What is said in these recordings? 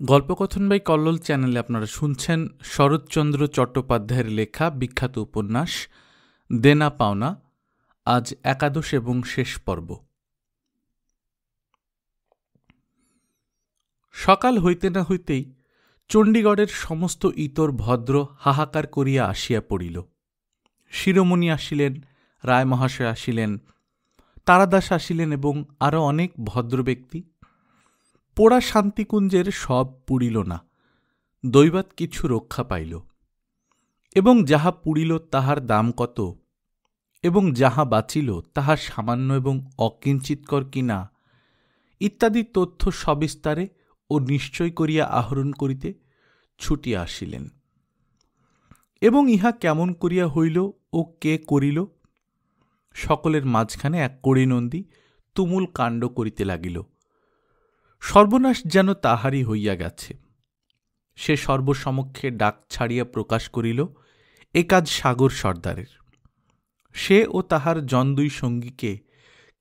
গল্পকথন by Kallol চ্যানেলে আপনারা শুনছেন শরৎচন্দ্র চট্টোপাধ্যায়ের লেখা বিখ্যাত উপন্যাস দেনা পাওনা। আজ একাদশ এবং শেষ পর্ব। সকাল হইতে না হইতেই চণ্ডীগড়ের সমস্ত ইতর ভদ্র হাহাকার করিয়া আসিয়া পড়িল। শিরোমণি আসিলেন, রায় মহাশয় আসিলেন, তারাদাস আসিলেন এবং আরও অনেক ভদ্র ব্যক্তি। পোড়া শান্তিকুঞ্জের সব পুড়িল না, দৈবাৎ কিছু রক্ষা পাইল। এবং যাহা পুড়িল তাহার দাম কত, এবং যাহা বাঁচিল তাহা সামান্য এবং অকিঞ্চিৎকর কিনা ইত্যাদি তথ্য সবিস্তারে ও নিশ্চয় করিয়া আহরণ করিতে ছুটিয়া আসিলেন। এবং ইহা কেমন করিয়া হইল ও কে করিল, সকলের মাঝখানে এক কড়িনন্দী তুমুল কাণ্ড করিতে লাগিল। সর্বনাশ যেন তাহারই হইয়া গেছে। সে সর্বসমক্ষে ডাক ছাড়িয়া প্রকাশ করিল, এ কাজ সাগর সর্দারের। সে ও তাহার জন দুই সঙ্গীকে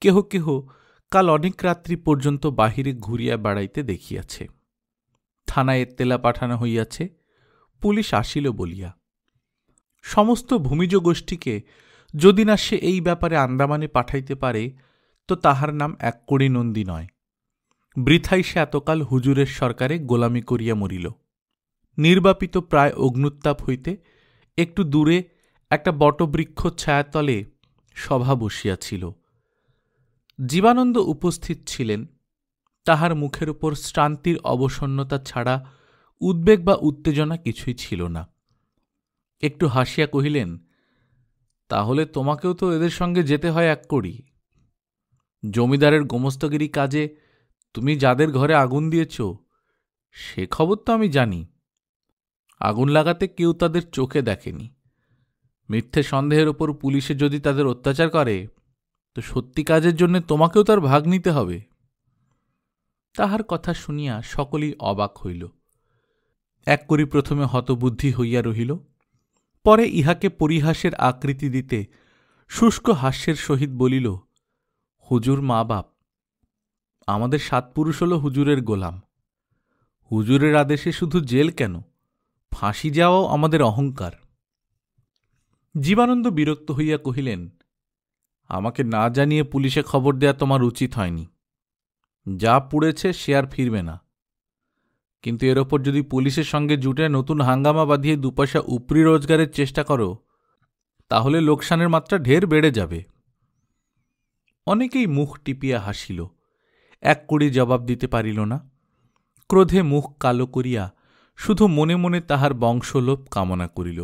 কেহ কেহ কাল অনেক রাত্রি পর্যন্ত বাহিরে ঘুরিয়া বেড়াইতে দেখিয়াছে। থানায় এত্তেলা পাঠানো হইয়াছে পুলিশ আসিল বলিয়া। সমস্ত ভূমিজ গোষ্ঠীকে যদি না সে এই ব্যাপারে আন্দামানে পাঠাইতে পারে তো তাহার নাম এক কড়িনন্দী নয়। বৃথাই সে এতকাল হুজুরের সরকারে গোলামি করিয়া মরিল। নির্বাপিত প্রায় অগ্নুত্তাপ হইতে একটু দূরে একটা বটবৃক্ষ ছায়াতলে সভা বসিয়াছিল। জীবানন্দ উপস্থিত ছিলেন। তাহার মুখের উপর শ্রান্তির অবসন্নতা ছাড়া উদ্বেগ বা উত্তেজনা কিছুই ছিল না। একটু হাসিয়া কহিলেন, তাহলে তোমাকেও তো এদের সঙ্গে যেতে হয় এক কড়ি। জমিদারের গোমস্তগিরি কাজে তুমি যাদের ঘরে আগুন দিয়েছ সে খবর তো আমি জানি। আগুন লাগাতে কেউ তাদের চোখে দেখেনি। মিথ্যে সন্দেহের ওপর পুলিশে যদি তাদের অত্যাচার করে তো সত্যি কাজের জন্য তোমাকেও তার ভাগ নিতে হবে। তাহার কথা শুনিয়া সকলেই অবাক হইল। এক করি প্রথমে হতবুদ্ধি হইয়া রহিল, পরে ইহাকে পরিহাসের আকৃতি দিতে শুষ্ক হাস্যের সহিত বলিল, হুজুর মা বাপ, আমাদের 7 পুরুষ হল হুজুরের গোলাম। হুজুরের আদেশে শুধু জেল কেন, ফাঁসি যাওয়াও আমাদের অহংকার। জীবানন্দ বিরক্ত হইয়া কহিলেন, আমাকে না জানিয়ে পুলিশে খবর দেয়া তোমার উচিত হয়নি। যা পুড়েছে সে আর ফিরবে না, কিন্তু এর ওপর যদি পুলিশের সঙ্গে জুটে নতুন হাঙ্গামা বাঁধিয়ে 2 পয়সা উপরি রোজগারের চেষ্টা করো তাহলে লোকসানের মাত্রা ঢের বেড়ে যাবে। অনেকেই মুখ টিপিয়া হাসিল, এক কড়ি জবাব দিতে পারিল না। ক্রোধে মুখ কালো করিয়া শুধু মনে মনে তাহার বংশলোপ কামনা করিল।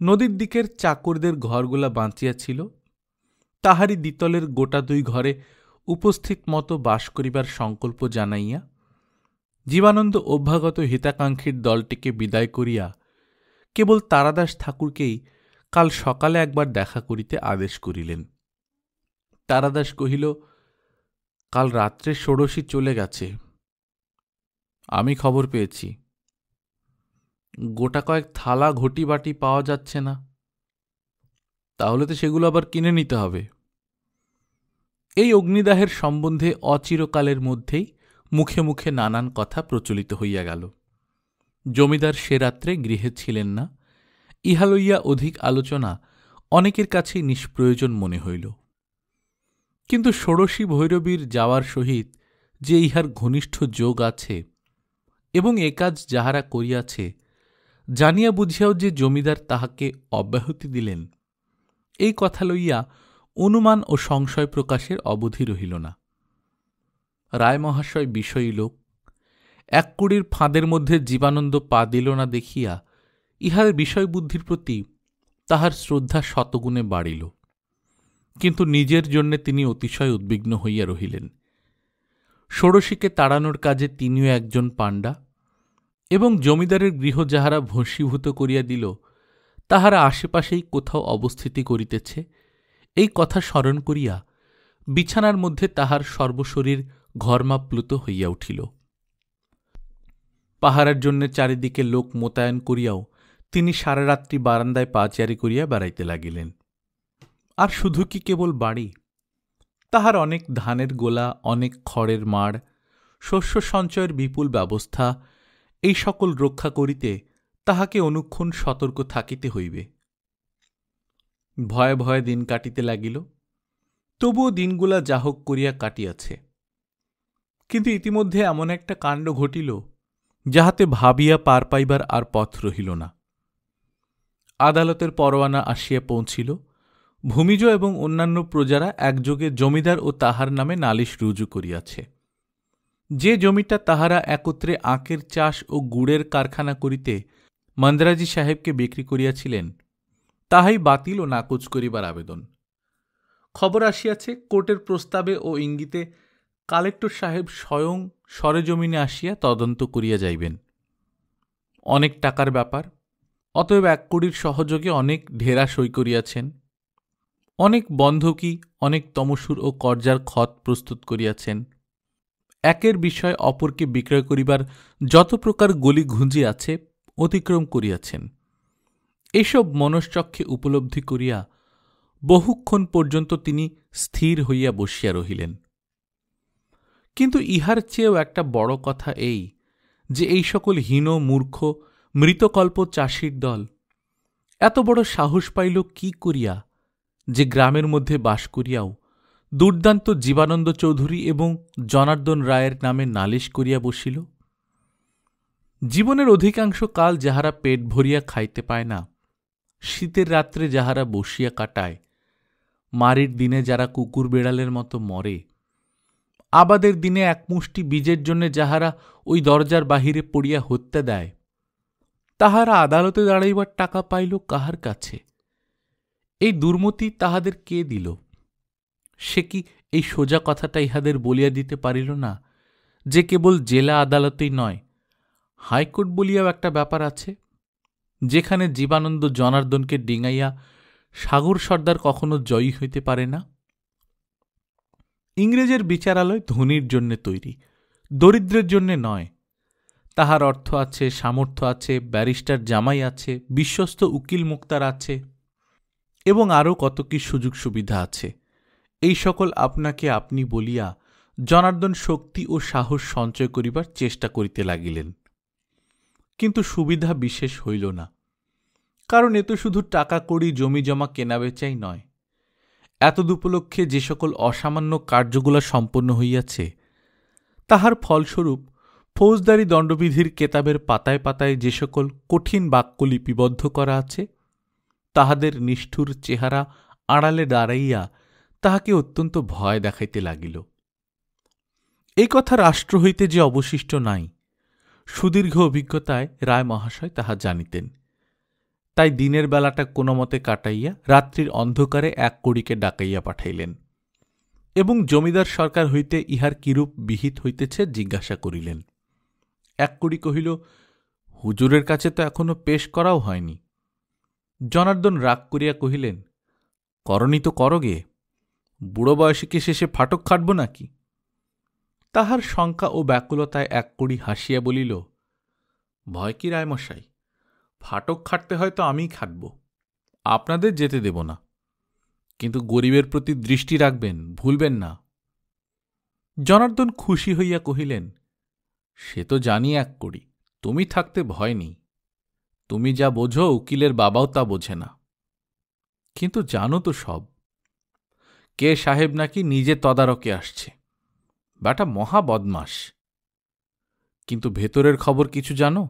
নদীর দিকের চাকরদের ঘরগুলা বাঁচিয়াছিল। তাহারই দ্বিতলের গোটা 2 ঘরে উপস্থিত মতো বাস করিবার সংকল্প জানাইয়া জীবানন্দ অভ্যাগত হিতাকাঙ্ক্ষীর দলটিকে বিদায় করিয়া কেবল তারাদাস ঠাকুরকেই কাল সকালে একবার দেখা করিতে আদেশ করিলেন। তারাদাস কহিল, কাল রাত্রে ষোড়শী চলে গেছে। আমি খবর পেয়েছি। গোটা কয়েক থালা ঘটি বাটি পাওয়া যাচ্ছে না, তাহলে তো সেগুলো আবার কিনে নিতে হবে। এই অগ্নিদাহের সম্বন্ধে অচিরকালের মধ্যেই মুখে মুখে নানান কথা প্রচলিত হইয়া গেল। জমিদার সে রাত্রে গৃহে ছিলেন না। ইহা লইয়া অধিক আলোচনা অনেকের কাছেই নিষ্প্রয়োজন মনে হইল। কিন্তু ষোড়শী ভৈরবীর যাওয়ার সহিত যে ইহার ঘনিষ্ঠ যোগ আছে এবং এ কাজ যাহারা করিয়াছে জানিয়া বুঝিয়াও যে জমিদার তাহাকে অব্যাহতি দিলেন, এই কথা লইয়া অনুমান ও সংশয় প্রকাশের অবধি রহিল না। রায় মহাশয় বিষয়ী লোক। এক কড়ির ফাঁদের মধ্যে জীবানন্দ পা দিল না দেখিয়া ইহার বিষয়বুদ্ধির প্রতি তাহার শ্রদ্ধা শতগুণে বাড়িল। কিন্তু নিজের জন্যে তিনি অতিশয় উদ্বিগ্ন হইয়া রহিলেন। ষোড়শীকে তাড়ানোর কাজে তিনিও একজন পাণ্ডা, এবং জমিদারের গৃহ যাহারা ভস্মীভূত করিয়া দিল তাহারা আশেপাশেই কোথাও অবস্থিতি করিতেছে, এই কথা স্মরণ করিয়া বিছানার মধ্যে তাহার সর্বশরীর ঘর্মাপ্লুত হইয়া উঠিল। পাহারার জন্য চারিদিকে লোক মোতায়েন করিয়াও তিনি সারারাত্রি বারান্দায় পাচারি করিয়া বেড়াইতে লাগিলেন। আর শুধু কি কেবল বাড়ি, তাহার অনেক ধানের গোলা, অনেক খড়ের মাড়, শস্য সঞ্চয়ের বিপুল ব্যবস্থা, এই সকল রক্ষা করিতে তাহাকে অনুক্ষণ সতর্ক থাকিতে হইবে। ভয়ে ভয়ে দিন কাটিতে লাগিল। তবুও দিনগুলা যাহোক করিয়া কাটিয়াছে। কিন্তু ইতিমধ্যে এমন একটা কাণ্ড ঘটিল, যাহাতে ভাবিয়া পার পাইবার আর পথ রহিল না। আদালতের পরোয়ানা আসিয়া পৌঁছিল। ভূমিজ এবং অন্যান্য প্রজারা একযোগে জমিদার ও তাহার নামে নালিশ রুজু করিয়াছে। যে জমিটা তাহারা একত্রে আখের চাষ ও গুড়ের কারখানা করিতে মন্দারাজি সাহেবকে বিক্রি করিয়াছিলেন, তাহাই বাতিল ও নাকচ করিবার আবেদন। খবর আসিয়াছে, কোর্টের প্রস্তাবে ও ইঙ্গিতে কালেক্টর সাহেব স্বয়ং সরেজমিনে আসিয়া তদন্ত করিয়া যাইবেন। অনেক টাকার ব্যাপার, অতএব 1 কোটির সহযোগে অনেক ঢেরা সই করিয়াছেন। অনেক বন্ধকি, অনেক তমসুর ও কর্জার খত প্রস্তুত করিয়াছেন। একের বিষয় অপরকে বিক্রয় করিবার যত প্রকার গলি ঘুঁজি আছে অতিক্রম করিয়াছেন। এসব মনশ্চক্ষে উপলব্ধি করিয়া বহুক্ষণ পর্যন্ত তিনি স্থির হইয়া বসিয়া রহিলেন। কিন্তু ইহার চেয়েও একটা বড় কথা এই যে এই সকল হীন মূর্খ মৃতকল্প চাষির দল এত বড় সাহস পাইল কি করিয়া যে গ্রামের মধ্যে বাস করিয়াও দুর্দান্ত জীবানন্দ চৌধুরী এবং জনার্দন রায়ের নামে নালিশ করিয়া বসিল। জীবনের অধিকাংশ কাল যাহারা পেট ভরিয়া খাইতে পায় না, শীতের রাত্রে যাহারা বসিয়া কাটায়, মারির দিনে যারা কুকুর বেড়ালের মতো মরে, আবাদের দিনে এক মুষ্টি বীজের জন্য যাহারা ওই দরজার বাহিরে পড়িয়া হত্যা দেয়, তাহারা আদালতে দাঁড়াইবার টাকা পাইল কাহার কাছে? এই দুর্মতি তাহাদের কে দিল? সে কি এই সোজা কথাটা ইহাদের বলিয়া দিতে পারিল না যে কেবল জেলা আদালতেই নয়, হাইকোর্ট বলিয়াও একটা ব্যাপার আছে, যেখানে জীবানন্দ জনার্দনকে ডিঙাইয়া সাগর সর্দার কখনো জয়ী হইতে পারে না? ইংরেজের বিচারালয় ধনীর জন্যে তৈরি, দরিদ্রের জন্যে নয়। তাহার অর্থ আছে, সামর্থ্য আছে, ব্যারিস্টার জামাই আছে, বিশ্বস্ত উকিল মুক্তার আছে এবং আরও কত কি সুযোগ সুবিধা আছে। এই সকল আপনাকে আপনি বলিয়া জনার্দন শক্তি ও সাহস সঞ্চয় করিবার চেষ্টা করিতে লাগিলেন। কিন্তু সুবিধা বিশেষ হইল না, কারণ এ তো শুধু টাকা কড়ি জমি জমা কেনাবেচাই নয়। এতদুপলক্ষে যে সকল অসামান্য কার্যগুলা সম্পন্ন হইয়াছে, তাহার ফলস্বরূপ ফৌজদারি দণ্ডবিধির কেতাবের পাতায় পাতায় যে সকল কঠিন বাক্য লিপিবদ্ধ করা আছে, তাহাদের নিষ্ঠুর চেহারা আড়ালে দাঁড়াইয়া তাহাকে অত্যন্ত ভয় দেখাইতে লাগিল। এই কথা রাষ্ট্র হইতে যে অবশিষ্ট নাই, সুদীর্ঘ অভিজ্ঞতায় রায় মহাশয় তাহা জানিতেন। তাই দিনের বেলাটা কোনো মতে কাটাইয়া রাত্রির অন্ধকারে 1 কোড়িকে ডাকাইয়া পাঠাইলেন এবং জমিদার সরকার হইতে ইহার কিরূপ বিহিত হইতেছে জিজ্ঞাসা করিলেন। 1 কোড়ি কহিল, হুজুরের কাছে তো এখনো পেশ করাও হয়নি। জনার্দন রাগ করিয়া কহিলেন, করনি তো করগে, বুড়ো বয়সে কি শেষে ফাটক খাটব নাকি? তাহার শঙ্কা ও ব্যাকুলতায় 1 কোড়ি হাসিয়া বলিল, ভয় কি রায়মশাই, ফাটক খাটতে হয়তো আমিই খাটব, আপনাদের যেতে দেব না, কিন্তু গরিবের প্রতি দৃষ্টি রাখবেন, ভুলবেন না। জনার্দন খুশি হইয়া কহিলেন, সে তো জানি 1 কোড়ি, তুমি থাকতে ভয় নেই। তুমি যা বোঝো উকিলের বাবাও তা বোঝে না, কিন্তু জানো তো সব। কে সাহেব নাকি নিজে তদারকে আসছে, ব্যাটা মহা বদমাস। কিন্তু ভেতরের খবর কিছু জানো?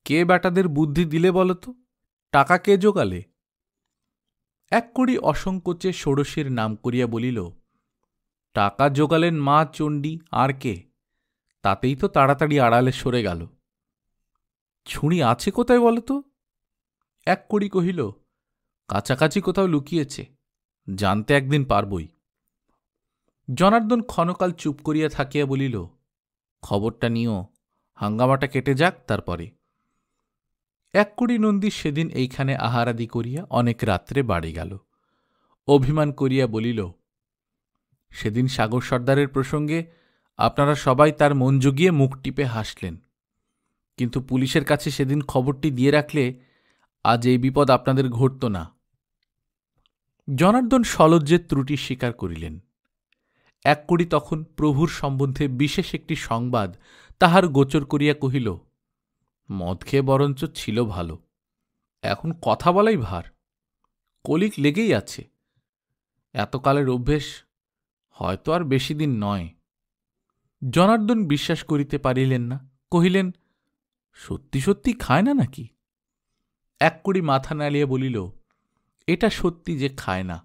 কে ব্যাটাদের বুদ্ধি দিলে বলো তো? টাকা কে জোগালে? 1 কোড়ি অসংকোচে ষোড়শীর নাম করিয়া বলিল, টাকা জোগালেন মা চণ্ডী, আর কে? তাতেই তো তাড়াতাড়ি আড়ালে সরে গেল। ছুরি আছে কোথায় বলো তো? 1 কোড়ি কহিল, কাছাকাছি কোথাও লুকিয়েছে, জানতে একদিন পারবই। জনার্দন ক্ষণকাল চুপ করিয়া থাকিয়া বলিল, খবরটা নিও, হাঙ্গামাটা কেটে যাক তারপরে। 1 কোড়ি নন্দী সেদিন এইখানে আহারাদি করিয়া অনেক রাত্রে বাড়ি গেল। অভিমান করিয়া বলিল, সেদিন সাগর সর্দারের প্রসঙ্গে আপনারা সবাই তার মন জুগিয়ে মুখ টিপে হাসলেন, কিন্তু পুলিশের কাছে সেদিন খবরটি দিয়ে রাখলে আজ এই বিপদ আপনাদের ঘটত না। জনার্দন সলজ্জের ত্রুটি স্বীকার করিলেন। এক কড়ি তখন প্রভুর সম্বন্ধে বিশেষ একটি সংবাদ তাহার গোচর করিয়া কহিল, মদ খেয়ে বরঞ্চ ছিল ভালো, এখন কথা বলাই ভার, কলিক লেগেই আছে, এতকালের অভ্যেস হয়তো আর বেশি দিন নয়। জনার্দন বিশ্বাস করিতে পারিলেন না, কহিলেন, সত্যি সত্যি খায় না নাকি? এক কড়ি মাথা নাড়িয়া বলিল, এটা সত্যি যে খায় না।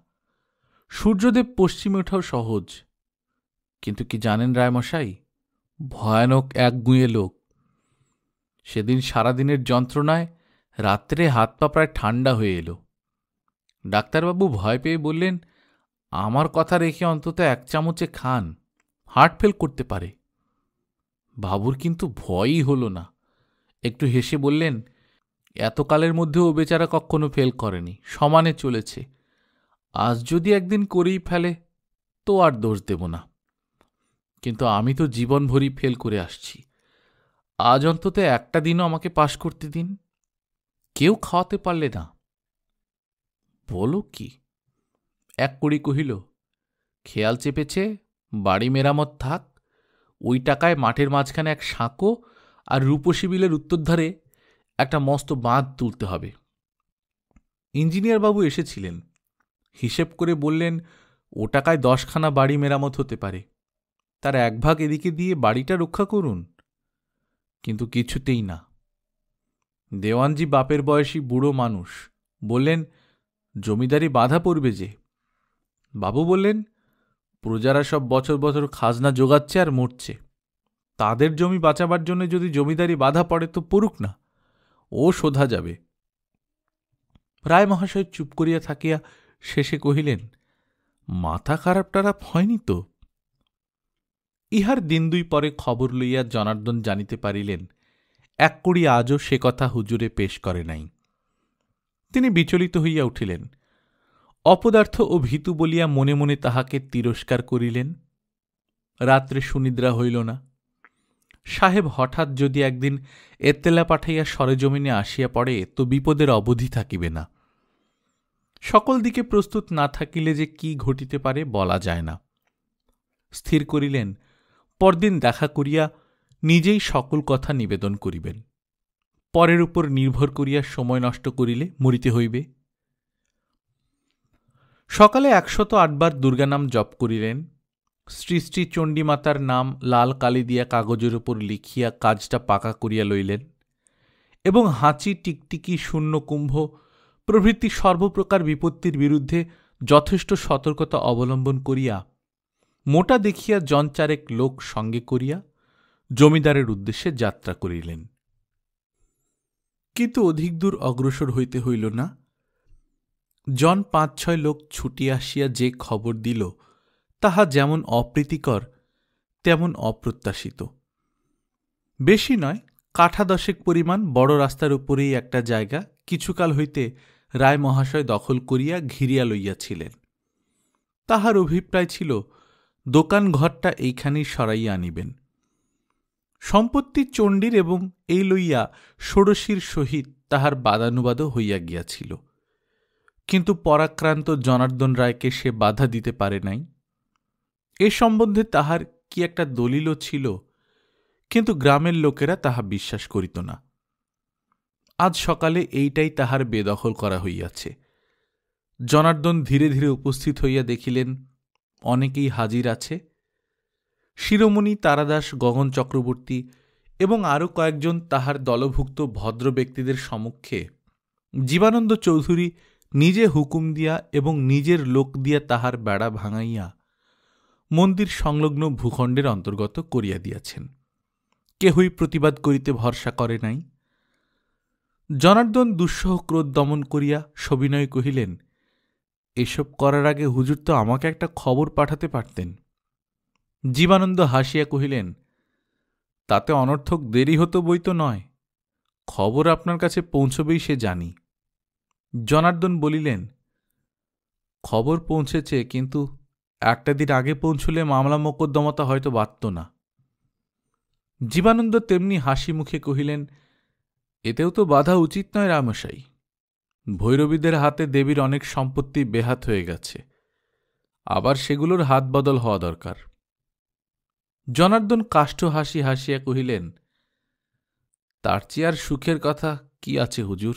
সূর্যদেব পশ্চিমে ওঠাও সহজ, কিন্তু কি জানেন রায়মশাই, ভয়ানক এক গুঁয়ে লোক। সেদিন সারাদিনের যন্ত্রণায় রাত্রে হাত পা প্রায় ঠান্ডা হয়ে এলো। ডাক্তারবাবু ভয় পেয়ে বললেন, আমার কথা রেখে অন্তত 1 চামচে খান, হার্ট ফেল করতে পারে। বাবুর কিন্তু ভয়ই হল না, একটু হেসে বললেন, এতকালের মধ্যেও ও বেচারা কখনো ফেল করেনি, সমানে চলেছে। আজ যদি একদিন করেই ফেলে তো আর দোষ দেব না, কিন্তু আমি তো জীবনভরই ফেল করে আসছি। আজ অন্তত একটা দিনও আমাকে পাশ করতে দিন। কেউ খাওয়াতে পারলে না। বলো কি? এক কড়ি কহিল, খেয়াল চেপেছে, বাড়ি মেরামত থাক, ওই টাকায় মাঠের মাঝখানে এক সাঁকো আর রূপসী বিলের উত্তরধারে একটা মস্ত বাঁধ তুলতে হবে। ইঞ্জিনিয়ারবাবু এসেছিলেন, হিসেব করে বললেন, ও টাকায় 10খানা বাড়ি মেরামত হতে পারে, তার 1 ভাগ এদিকে দিয়ে বাড়িটা রক্ষা করুন। কিন্তু কিছুতেই না। দেওয়ানজি বাপের বয়সী বুড়ো মানুষ, বললেন, জমিদারি বাধা পড়বে যে। বাবু বললেন, প্রজারা সব বছর বছর খাজনা জোগাচ্ছে আর মরছে, তাদের জমি বাঁচাবার জন্য যদি জমিদারি বাধা পড়ে তো পড়ুক না, ও শোধা যাবে। রায় মহাশয় চুপ করিয়া থাকিয়া শেষে কহিলেন, মাথা খারাপ টারাপ হয়নি তো? ইহার 2 দিন পরে খবর লইয়া জনার্দন জানিতে পারিলেন, এক কড়ি আজও সে কথা হুজুরে পেশ করে নাই। তিনি বিচলিত হইয়া উঠিলেন, অপদার্থ ও ভীতু বলিয়া মনে মনে তাহাকে তিরস্কার করিলেন। রাত্রে সুনিদ্রা হইল না। সাহেব হঠাৎ যদি একদিন এত্তেলা পাঠাইয়া সরেজমিনে আসিয়া পড়ে তো বিপদের অবধি থাকিবে না। সকল দিকে প্রস্তুত না থাকিলে যে কি ঘটিতে পারে বলা যায় না। স্থির করিলেন, পরদিন দেখা করিয়া নিজেই সকল কথা নিবেদন করিবেন। পরের উপর নির্ভর করিয়া সময় নষ্ট করিলে মরিতে হইবে। সকালে 108 বার দুর্গানাম জপ করিলেন। শ্রী শ্রী চণ্ডীমাতার নাম লাল কালি দিয়া কাগজের উপর লিখিয়া কাজটা পাকা করিয়া লইলেন এবং হাঁচি, টিকটিকি, শূন্যকুম্ভ প্রভৃতি সর্বপ্রকার বিপত্তির বিরুদ্ধে যথেষ্ট সতর্কতা অবলম্বন করিয়া মোটা দেখিয়া 4 লোক সঙ্গে করিয়া জমিদারের উদ্দেশ্যে যাত্রা করিলেন। কিন্তু অধিক দূর অগ্রসর হইতে হইল না। 5-6 লোক ছুটিয়া আসিয়া যে খবর দিল তাহা যেমন অপ্রীতিকর তেমন অপ্রত্যাশিত। বেশি নয়, 10 পরিমাণ বড় রাস্তার উপরেই একটা জায়গা কিছুকাল হইতে রায় মহাশয় দখল করিয়া ঘিরিয়া লইয়াছিলেন। তাহার অভিপ্রায় ছিল দোকান ঘরটা এইখানেই সরাইয়া আনিবেন। সম্পত্তি চণ্ডীর এবং এই লইয়া ষোড়শীর সহিত তাহার বাদানুবাদও হইয়া গিয়াছিল, কিন্তু পরাক্রান্ত জনার্দন রায়কে সে বাধা দিতে পারে নাই। এ সম্বন্ধে তাহার কি একটা দলিলও ছিল, কিন্তু গ্রামের লোকেরা তাহা বিশ্বাস করিত না। আজ সকালে এইটাই তাহার বেদখল করা হইয়াছে। জনার্দন ধীরে ধীরে উপস্থিত হইয়া দেখিলেন অনেকেই হাজির আছে। শিরোমণি তারাদাস, গগন চক্রবর্তী এবং আরও কয়েকজন তাহার দলভুক্ত ভদ্র ব্যক্তিদের সম্মুখে জীবানন্দ চৌধুরী নিজে হুকুম দিয়া এবং নিজের লোক দিয়া তাহার বেড়া ভাঙাইয়া মন্দির সংলগ্ন ভূখণ্ডের অন্তর্গত করিয়া দিয়াছেন। কেহই প্রতিবাদ করিতে ভরসা করে নাই। জনার্দন দুঃসহ ক্রোধ দমন করিয়া সবিনয়ে কহিলেন, এসব করার আগে হুজুর তো আমাকে একটা খবর পাঠাতে পারতেন। জীবানন্দ হাসিয়া কহিলেন, তাতে অনর্থক দেরি হতো বই তো নয়, খবর আপনার কাছে পৌঁছবেই সে জানি। জনার্দন বলিলেন, খবর পৌঁছেছে, কিন্তু একটা দিন আগে পৌঁছলে মামলা মোকদ্দমাতা হয়তো বাধত না। জীবানন্দ তেমনি হাসি মুখে কহিলেন, এতেও তো বাধা উচিত নয় রামশাই। ভৈরবীদের হাতে দেবীর অনেক সম্পত্তি বেহাত হয়ে গেছে, আবার সেগুলোর হাত বদল হওয়া দরকার। জনার্দন কাষ্ঠ হাসি হাসিয়া কহিলেন, তার চেয়ে আর সুখের কথা কি আছে হুজুর?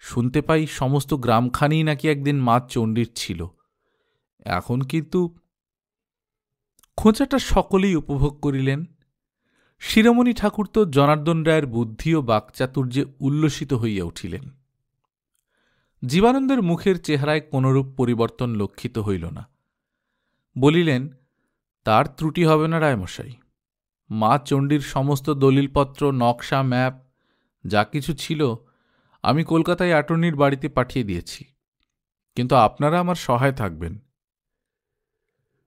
শুনতে পাই সমস্ত গ্রামখানেই নাকি একদিন মা চণ্ডীর ছিল। এখন কিন্তু খোঁচাটা সকলেই উপভোগ করিলেন। শিরোমণি ঠাকুর তো জনার্দন রায়ের বুদ্ধি ও বাকচাতুর্যে উল্লসিত হইয়া উঠিলেন। জীবানন্দের মুখের চেহারায় কোনরূপ পরিবর্তন লক্ষিত হইল না। বলিলেন, তার ত্রুটি হবে না রায়মশাই। মা চণ্ডীর সমস্ত দলিলপত্র, নকশা, ম্যাপ যা কিছু ছিল আমি কলকাতায় অ্যাটর্নির বাড়িতে পাঠিয়ে দিয়েছি, কিন্তু আপনারা আমার সহায় থাকবেন।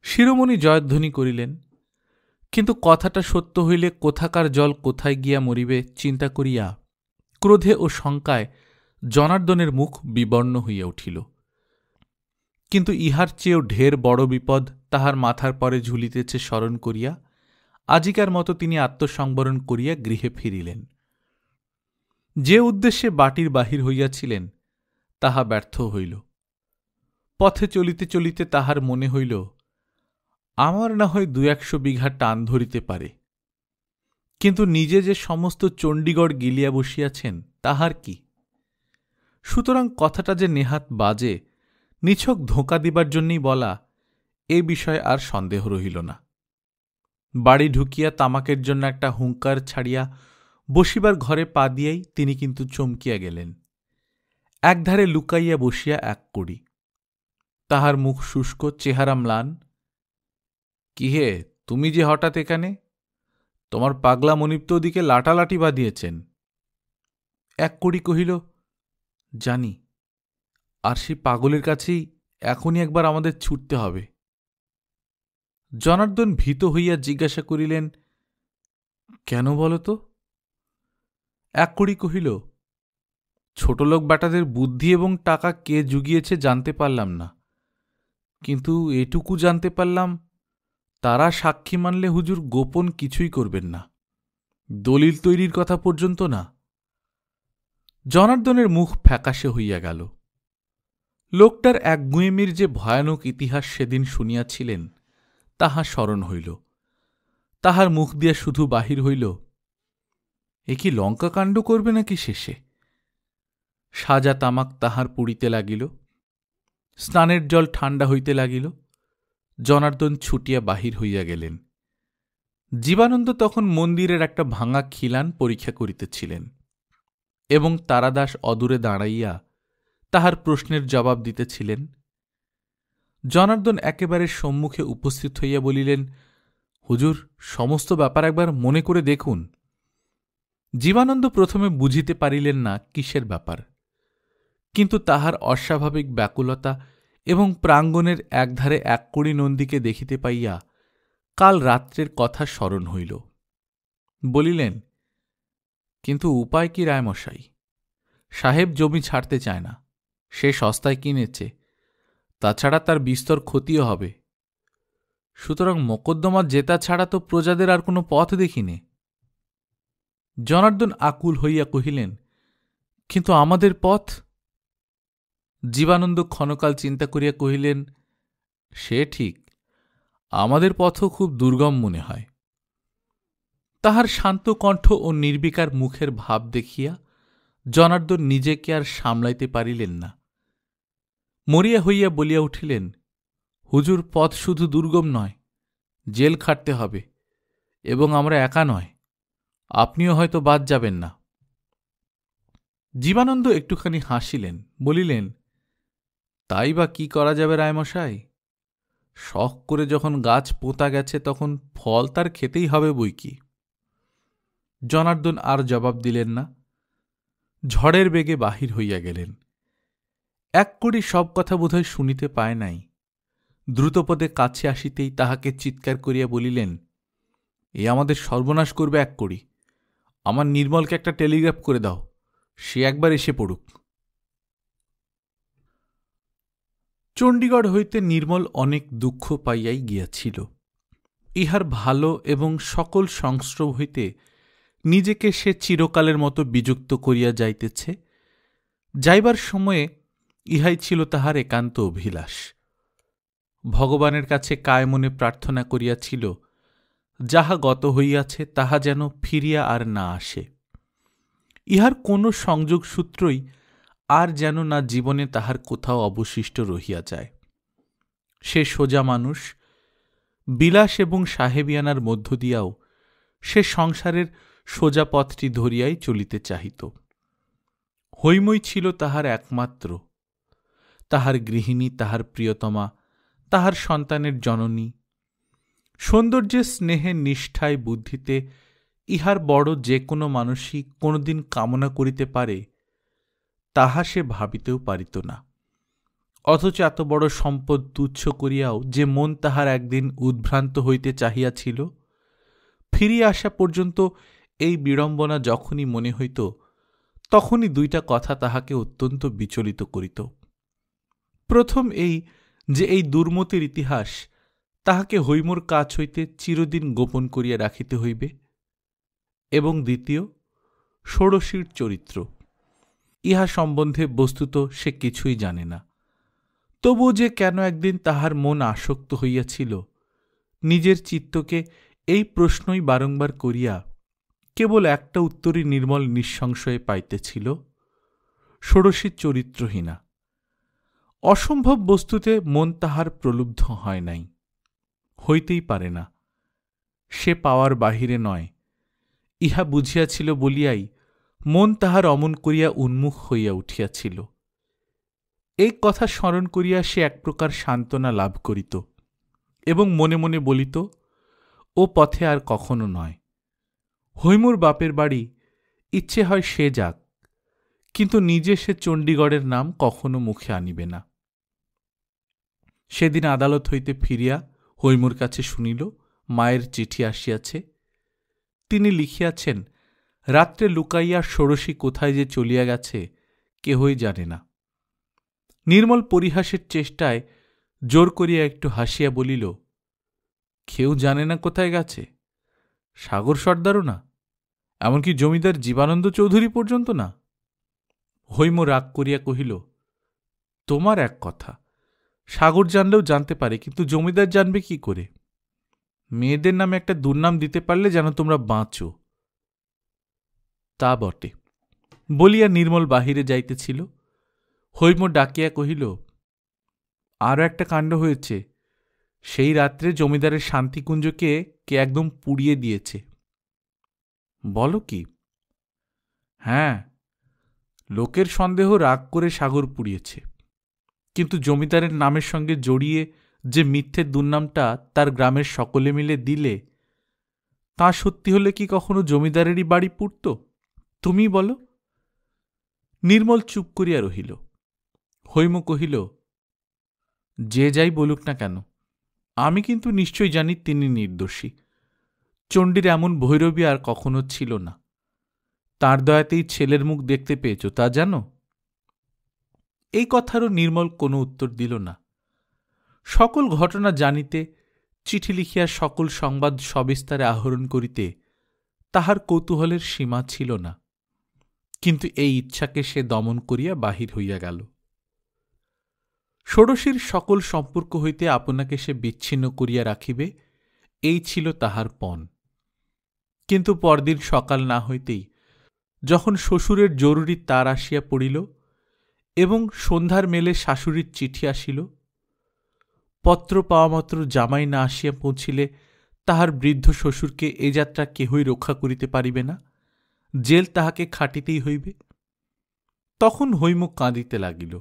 শিরোমণি জয়ধ্বনি করিলেন, কিন্তু কথাটা সত্য হইলে কোথাকার জল কোথায় গিয়া মরিবে চিন্তা করিয়া ক্রোধে ও শঙ্কায় জনার্দনের মুখ বিবর্ণ হইয়া উঠিল। কিন্তু ইহার চেয়েও ঢের বড় বিপদ তাহার মাথার পরে ঝুলিতেছে স্মরণ করিয়া আজিকার মতো তিনি আত্মসংবরণ করিয়া গৃহে ফিরিলেন। যে উদ্দেশ্যে বাটির বাহির হইয়াছিলেন তাহা ব্যর্থ হইল। পথে চলিতে চলিতে তাহার মনে হইল, আমার না হয় ২-১০০ বিঘা টান ধরিতে পারে, কিন্তু নিজে যে সমস্ত চণ্ডীগড় গিলিয়া বসিয়াছেন তাহার কি? সুতরাং কথাটা যে নেহাত বাজে, নিছক ধোঁকা দিবার জন্যই বলা, এ বিষয়ে আর সন্দেহ রহিল না। বাড়ি ঢুকিয়া তামাকের জন্য একটা হুঙ্কার ছাড়িয়া বসিবার ঘরে পা দিয়াই তিনি কিন্তু চমকিয়া গেলেন। একধারে লুকাইয়া বসিয়া এক কড়ি, তাহার মুখ শুষ্ক, চেহারা ম্লান। কি হে, তুমি যে হঠাৎ এখানে? তোমার পাগলা মনিব তো ওদিকে লাটালাটি বাঁধিয়েছেন। এক কড়ি কহিল, জানি, আর সেই পাগলের কাছেই এখনই একবার আমাদের ছুটতে হবে। জনার্দন ভীত হইয়া জিজ্ঞাসা করিলেন, কেন বল তো? এক কড়ি কহিল, ছোটলোক বেটাদের বুদ্ধি এবং টাকা কে জুগিয়েছে জানতে পারলাম না, কিন্তু এটুকু জানতে পারলাম, তারা সাক্ষী মানলে হুজুর গোপন কিছুই করবেন না, দলিল তৈরির কথা পর্যন্ত না। জনার্দনের মুখ ফ্যাকাশে হইয়া গেল। লোকটার একগুঁয়েমির যে ভয়ানক ইতিহাস সেদিন শুনিয়াছিলেন তাহা স্মরণ হইল। তাহার মুখ দিয়া শুধু বাহির হইল, এ কি লঙ্কাকাণ্ড করবে নাকি শেষে? সাজা তামাক তাহার পুড়িতে লাগিল, স্নানের জল ঠান্ডা হইতে লাগিল। জনার্দন ছুটিয়া বাহির হইয়া গেলেন। জীবানন্দ তখন মন্দিরের একটা ভাঙা খিলান পরীক্ষা করিতেছিলেন এবং তারাদাস অদূরে দাঁড়াইয়া তাহার প্রশ্নের জবাব দিতেছিলেন। জনার্দন একেবারে সম্মুখে উপস্থিত হইয়া বলিলেন, হুজুর, সমস্ত ব্যাপার একবার মনে করে দেখুন। জীবানন্দ প্রথমে বুঝিতে পারিলেন না কিসের ব্যাপার, কিন্তু তাহার অস্বাভাবিক ব্যাকুলতা এবং প্রাঙ্গণের একধারে এক কড়ি নন্দীকে দেখিতে পাইয়া কাল রাত্রের কথা স্মরণ হইল। বলিলেন, কিন্তু উপায় কি রায়মশাই? সাহেব জমি ছাড়তে চায় না, সে সস্তায় কিনেছে, তাছাড়া তার বিস্তর ক্ষতিও হবে। সুতরাং মোকদ্দমা জেতা ছাড়া তো প্রজাদের আর কোনো পথ দেখিনে। জনার্দন আকুল হইয়া কহিলেন, কিন্তু আমাদের পথ? জীবানন্দ ক্ষণকাল চিন্তা করিয়া কহিলেন, সে ঠিক, আমাদের পথও খুব দুর্গম মনে হয়। তাহার শান্ত কণ্ঠ ও নির্বিকার মুখের ভাব দেখিয়া জনার্দন নিজেকে আর সামলাইতে পারিলেন না। মরিয়া হইয়া বলিয়া উঠিলেন, হুজুর, পথ শুধু দুর্গম নয়, জেল খাটতে হবে, এবং আমরা একা নয়, আপনিও হয়তো বাদ যাবেন না। জীবানন্দ একটুখানি হাসিলেন, বলিলেন, তাই বা কি করা যাবে রায়মশাই? শখ করে যখন গাছ পোঁতা গেছে তখন ফল তার খেতেই হবে বই কি। জনার্দন আর জবাব দিলেন না, ঝড়ের বেগে বাহির হইয়া গেলেন। এক কড়ি সব কথা বোধহয় শুনিতে পায় নাই। দ্রুতপদে কাছে আসিতেই তাহাকে চিৎকার করিয়া বলিলেন, এ আমাদের সর্বনাশ করবে এক কড়ি, আমার নির্মলকে একটা টেলিগ্রাফ করে দাও, সে একবার এসে পড়ুক। চণ্ডীগড় হইতে নির্মল অনেক দুঃখ পাইয়াই গিয়াছিল। ইহার ভালো এবং সকল সংস্রব হইতে নিজেকে সে চিরকালের মতো বিযুক্ত করিয়া যাইতেছে। যাইবার সময়ে ইহাই ছিল তাহার একান্ত অভিলাষ। ভগবানের কাছে কায়মনে প্রার্থনা করিয়াছিল, যাহা গত হইয়াছে তাহা যেন ফিরিয়া আর না আসে। ইহার কোনো সংযোগ সূত্রই আর যেন না জীবনে তাহার কোথাও অবশিষ্ট রহিয়া যায়। সে সোজা মানুষ, বিলাস এবং সাহেবিয়ানার মধ্য দিয়াও সে সংসারের সোজা পথটি ধরিয়াই চলিতে চাহিত। হৈমই ছিল তাহার একমাত্র, তাহার গৃহিণী, তাহার প্রিয়তমা, তাহার সন্তানের জননী। সৌন্দর্যের স্নেহে, নিষ্ঠায়, বুদ্ধিতে ইহার বড় যে কোনো মানুষই কোনোদিন কামনা করিতে পারে তাহা সে ভাবিতেও পারিত না। অথচ এত বড় সম্পদ তুচ্ছ করিয়াও যে মন তাহার একদিন উদ্ভ্রান্ত হইতে চাহিয়াছিল, ফিরিয়া আসা পর্যন্ত এই বিড়ম্বনা যখনই মনে হইত তখনই দুইটা কথা তাহাকে অত্যন্ত বিচলিত করিত। প্রথম এই যে এই দুর্মতির ইতিহাস তাহাকে হৈমর কাছ হইতে চিরদিন গোপন করিয়া রাখিতে হইবে, এবং দ্বিতীয় ষোড়শীর চরিত্র। ইহা সম্বন্ধে বস্তুত সে কিছুই জানে না। তবু যে কেন একদিন তাহার মন আসক্ত হইয়াছিল, নিজের চিত্তকে এই প্রশ্নই বারংবার করিয়া কেবল একটা উত্তরই নির্মল নিঃসংশয়ে পাইতেছিল, ষোড়শীর চরিত্রহীনা। অসম্ভব বস্তুতে মন তাহার প্রলুব্ধ হয় নাই, হইতেই পারে না, সে পাওয়ার বাহিরে নয়, ইহা বুঝিয়াছিল বলিয়াই মন তাহার অমন করিয়া উন্মুখ হইয়া উঠিয়াছিল। এই কথা স্মরণ করিয়া সে এক প্রকার সান্ত্বনা লাভ করিত এবং মনে মনে বলিত, ও পথে আর কখনো নয়। হৈমুর বাপের বাড়ি ইচ্ছে হয় সে যাক, কিন্তু নিজে সে চণ্ডীগড়ের নাম কখনো মুখে আনিবে না। সেদিন আদালত হইতে ফিরিয়া হৈমুর কাছে শুনিল মায়ের চিঠি আসিয়াছে। তিনি লিখিয়াছেন, রাত্রে লুকাইয়া ষোড়শী কোথায় যে চলিয়া গেছে কেহই জানে না। নির্মল পরিহাসের চেষ্টায় জোর করিয়া একটু হাসিয়া বলিল, কেউ জানে না কোথায় গেছে? সাগর সর্দারও না, এমনকি জমিদার জীবানন্দ চৌধুরী পর্যন্ত না? হৈম রাগ করিয়া কহিল, তোমার এক কথা, সাগর জানলেও জানতে পারে, কিন্তু জমিদার জানবে কি করে? মেয়েদের নামে একটা দুর্নাম দিতে পারলে যেন তোমরা বাঁচো। তা বটে বলিয়া নির্মল বাহিরে যাইতেছিল। হৈম ডাকিয়া কহিল, আরও একটা কাণ্ড হয়েছে। সেই রাত্রে জমিদারের শান্তিকুঞ্জকে কে একদম পুড়িয়ে দিয়েছে। বলো কি? হ্যাঁ, লোকের সন্দেহ রাগ করে সাগর পুড়িয়েছে, কিন্তু জমিদারের নামের সঙ্গে জড়িয়ে যে মিথ্যে দুর্নামটা তার গ্রামের সকলে মিলে দিলে, তা সত্যি হলে কি কখনো জমিদারেরই বাড়ি পুড়ত? তুমি বলো। নির্মল চুপ করিয়া রহিল। হৈম কহিল, যে যাই বলুক না কেন, আমি কিন্তু নিশ্চয় জানি তিনি নির্দোষী। চণ্ডীর এমন ভৈরবী আর কখনো ছিল না। তার দয়াতেই ছেলের মুখ দেখতে পেয়েছ, তা জানো? এই কথারও নির্মল কোনো উত্তর দিল না। সকল ঘটনা জানিতে, চিঠি লিখিয়া সকল সংবাদ সবিস্তারে আহরণ করিতে তাহার কৌতূহলের সীমা ছিল না, কিন্তু এই ইচ্ছাকে সে দমন করিয়া বাহির হইয়া গেল। ষোড়শীর সকল সম্পর্ক হইতে আপনাকে সে বিচ্ছিন্ন করিয়া রাখিবে, এই ছিল তাহার পণ। কিন্তু পরদিন সকাল না হইতেই যখন শ্বশুরের জরুরি তার আসিয়া পড়িল এবং সন্ধ্যার মেলে শাশুড়ির চিঠি আসিল, পত্র পাওয়ামাত্র জামাই না আসিয়া পৌঁছিলে তাহার বৃদ্ধ শ্বশুরকে এ যাত্রা কেহই রক্ষা করিতে পারিবে না, জেল তাহাকে খাটিতেই হইবে, তখন হৈম কাঁদিতে লাগিল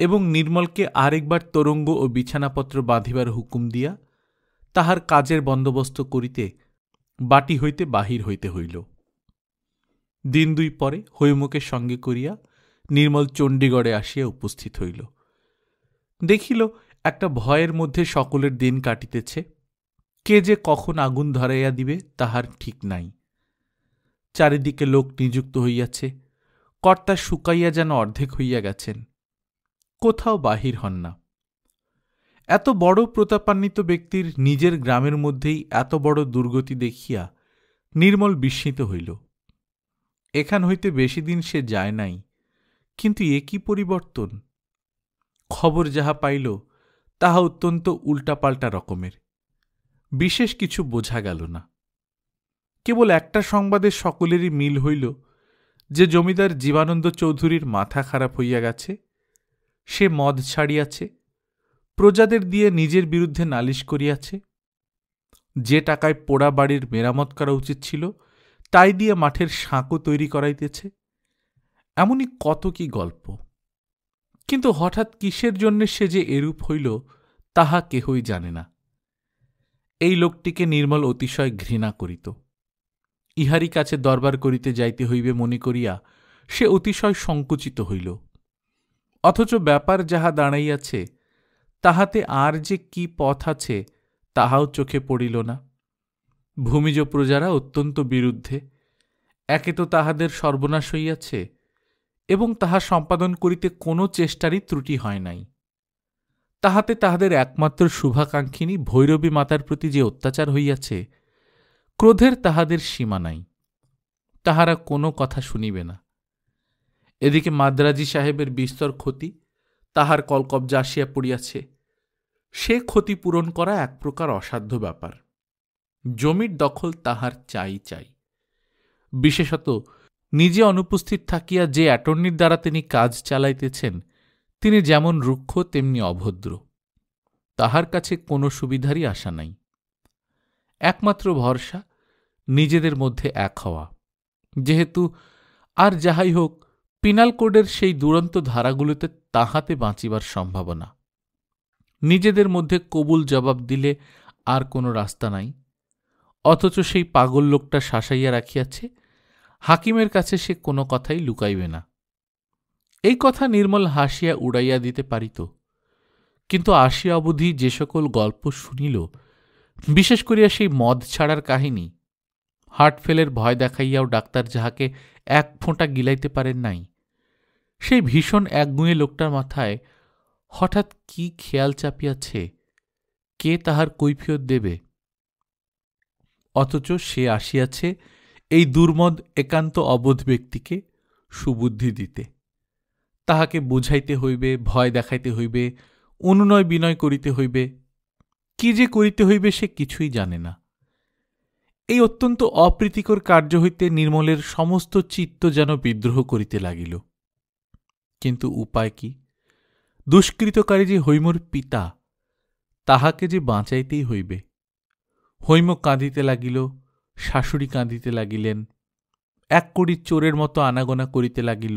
এবং নির্মলকে আরেকবার তোরঙ্গ ও বিছানাপত্র বাঁধিবার হুকুম দিয়া তাহার কাজের বন্দোবস্ত করিতে বাটি হইতে বাহির হইতে হইল। দিন দুই পরে হৈমকে সঙ্গে করিয়া নির্মল চণ্ডীগড়ে আসিয়া উপস্থিত হইল। দেখিল একটা ভয়ের মধ্যে সকলের দিন কাটিতেছে। কে যে কখন আগুন ধরাইয়া দিবে তাহার ঠিক নাই। চারিদিকে লোক নিযুক্ত হইয়াছে, কর্তা শুকাইয়া যেন অর্ধেক হইয়া গেছেন, কোথাও বাহির হন না। এত বড় প্রতাপান্বিত ব্যক্তির নিজের গ্রামের মধ্যেই এত বড় দুর্গতি দেখিয়া নির্মল বিস্মিত হইল। এখান হইতে বেশি দিন সে যায় নাই, কিন্তু এ কি পরিবর্তন! খবর যাহা পাইল তাহা অত্যন্ত উল্টাপাল্টা রকমের। বিশেষ কিছু বোঝা গেল না। কেবল একটা সংবাদে সকলেরই মিল হইল যে জমিদার জীবানন্দ চৌধুরীর মাথা খারাপ হইয়া গেছে, সে মদ ছাড়িয়াছে, প্রজাদের দিয়ে নিজের বিরুদ্ধে নালিশ করিয়াছে, যে টাকায় পোড়া বাড়ির মেরামত করা উচিত ছিল তাই দিয়ে মাঠের সাঁকো তৈরি করাইতেছে। এমনই কত কি গল্প। কিন্তু হঠাৎ কিসের জন্যে সে যে এরূপ হইল তাহা কেহই জানে না। এই লোকটিকে নির্মল অতিশয় ঘৃণা করিত। ইহারই কাছে দরবার করিতে যাইতে হইবে মনে করিয়া সে অতিশয় সংকুচিত হইল। অথচ ব্যাপার যাহা দাঁড়াইয়াছে তাহাতে আর যে কি পথ আছে তাহাও চোখে পড়িল না। ভূমিজ প্রজারা অত্যন্ত বিরুদ্ধে, একে তো তাহাদের সর্বনাশ হইয়াছে এবং তাহা সম্পাদন করিতে কোনো চেষ্টারই ত্রুটি হয় নাই। তাহাতে তাহাদের একমাত্র শুভাকাঙ্ক্ষিনী ভৈরবী মাতার প্রতি যে অত্যাচার হইয়াছে, ক্রোধের তাহাদের সীমা নাই। তাহারা কোনো কথা শুনিবে না। এদিকে মাদ্রাজি সাহেবের বিস্তর ক্ষতি তাহার কলকব্জা আসিয়া পড়িয়াছে। সে ক্ষতি পূরণ করা এক প্রকার অসাধ্য ব্যাপার। জমির দখল তাহার চাই চাই। বিশেষত নিজে অনুপস্থিত থাকিয়া যে অ্যাটর্নির দ্বারা তিনি কাজ চালাইতেছেন, তিনি যেমন রুক্ষ তেমনি অভদ্র। তাহার কাছে কোনো সুবিধারই আশা নাই। একমাত্র ভরসা নিজেদের মধ্যে এক হওয়া, যেহেতু আর যাহাই হোক পিনাল কোডের সেই দুরন্ত ধারাগুলোতে তাহাতে বাঁচিবার সম্ভাবনা। নিজেদের মধ্যে কবুল জবাব দিলে আর কোনো রাস্তা নাই। অথচ সেই পাগল লোকটা শাসাইয়া রাখিয়াছে, হাকিমের কাছে সে কোনো কথাই লুকাইবে না। এই কথা নির্মল হাসিয়া উড়াইয়া দিতে পারিত, কিন্তু আসিয়া অবধি যে সকল গল্প শুনিল, বিশেষ করিয়া সেই মদ ছাড়ার কাহিনী, হার্টফেলের ভয় দেখাইয়াও ডাক্তার যাহাকে এক ফোঁটা গিলাইতে পারেন নাই, সেই ভীষণ একগুঁয়ে লোকটার মাথায় হঠাৎ কি খেয়াল চাপিয়াছে, কে তাহার কৈফিয়ত দেবে? অথচ সে আসিয়াছে এই দুর্মদ একান্ত অবোধ ব্যক্তিকে সুবুদ্ধি দিতে। তাহাকে বুঝাইতে হইবে, ভয় দেখাইতে হইবে, অনুনয় বিনয় করিতে হইবে। কি যে করিতে হইবে সে কিছুই জানে না। এই অত্যন্ত অপ্রীতিকর কার্য হইতে নির্মলের সমস্ত চিত্ত যেন বিদ্রোহ করিতে লাগিল। কিন্তু উপায় কি? দুষ্কৃতকারী যে হৈমর পিতা, তাহাকে যে বাঁচাইতেই হইবে। হৈম কাঁদিতে লাগিল, শাশুড়ি কাঁদিতে লাগিলেন, এক কড়ি চোরের মতো আনাগোনা করিতে লাগিল,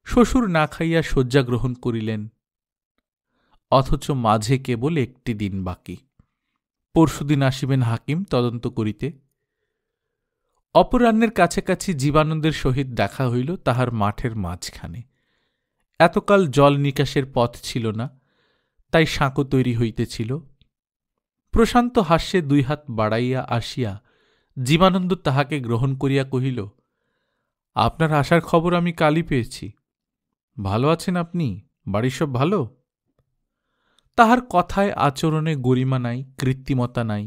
শ্বশুর না খাইয়া শয্যা গ্রহণ করিলেন। অথচ মাঝে কেবল একটি দিন বাকি। পরশুদিন আসিবেন হাকিম তদন্ত করিতে। অপরাহ্নের কাছাকাছি জীবানন্দের সহিত দেখা হইল তাহার মাঠের মাঝখানে। এতকাল জল নিকাশের পথ ছিল না, তাই সাঁকো তৈরি হইতেছিল। প্রশান্ত হাস্যে দুই হাত বাড়াইয়া আসিয়া জীবানন্দ তাহাকে গ্রহণ করিয়া কহিল, আপনার আসার খবর আমি কালই পেয়েছি। ভালো আছেন আপনি? বাড়ির সব ভালো? তাহার কথায় আচরণে গরিমা নাই, কৃত্রিমতা নাই,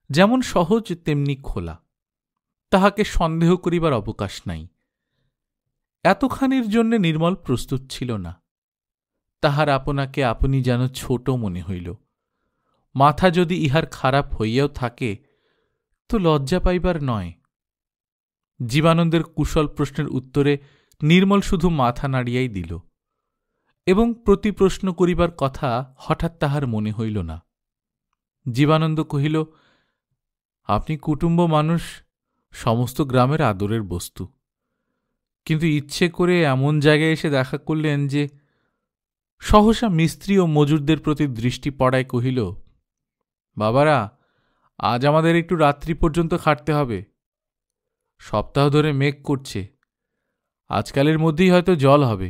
যেমন সহজ তেমনি খোলা। তাহাকে সন্দেহ করিবার অবকাশ নাই। এতখানির জন্য নির্মল প্রস্তুত ছিল না। তাহার আপনাকে আপনি যেন ছোট মনে হইল। মাথা যদি ইহার খারাপ হইয়াও থাকে তো লজ্জা পাইবার নয়। জীবানন্দের কুশল প্রশ্নের উত্তরে নির্মল শুধু মাথা নাড়িয়াই দিল, এবং প্রতি প্রশ্ন করিবার কথা হঠাৎ তাহার মনে হইল না। জীবানন্দ কহিল, আপনি কুটুম্ব মানুষ, সমস্ত গ্রামের আদরের বস্তু, কিন্তু ইচ্ছে করে এমন জায়গায় এসে দেখা করলেন যে। সহসা মিস্ত্রি ও মজুরদের প্রতি দৃষ্টি পড়ায় কহিল, বাবারা, আজ আমাদের একটু রাত্রি পর্যন্ত খাটতে হবে। সপ্তাহ ধরে মেঘ করছে, আজকালের মধ্যেই হয়তো জল হবে।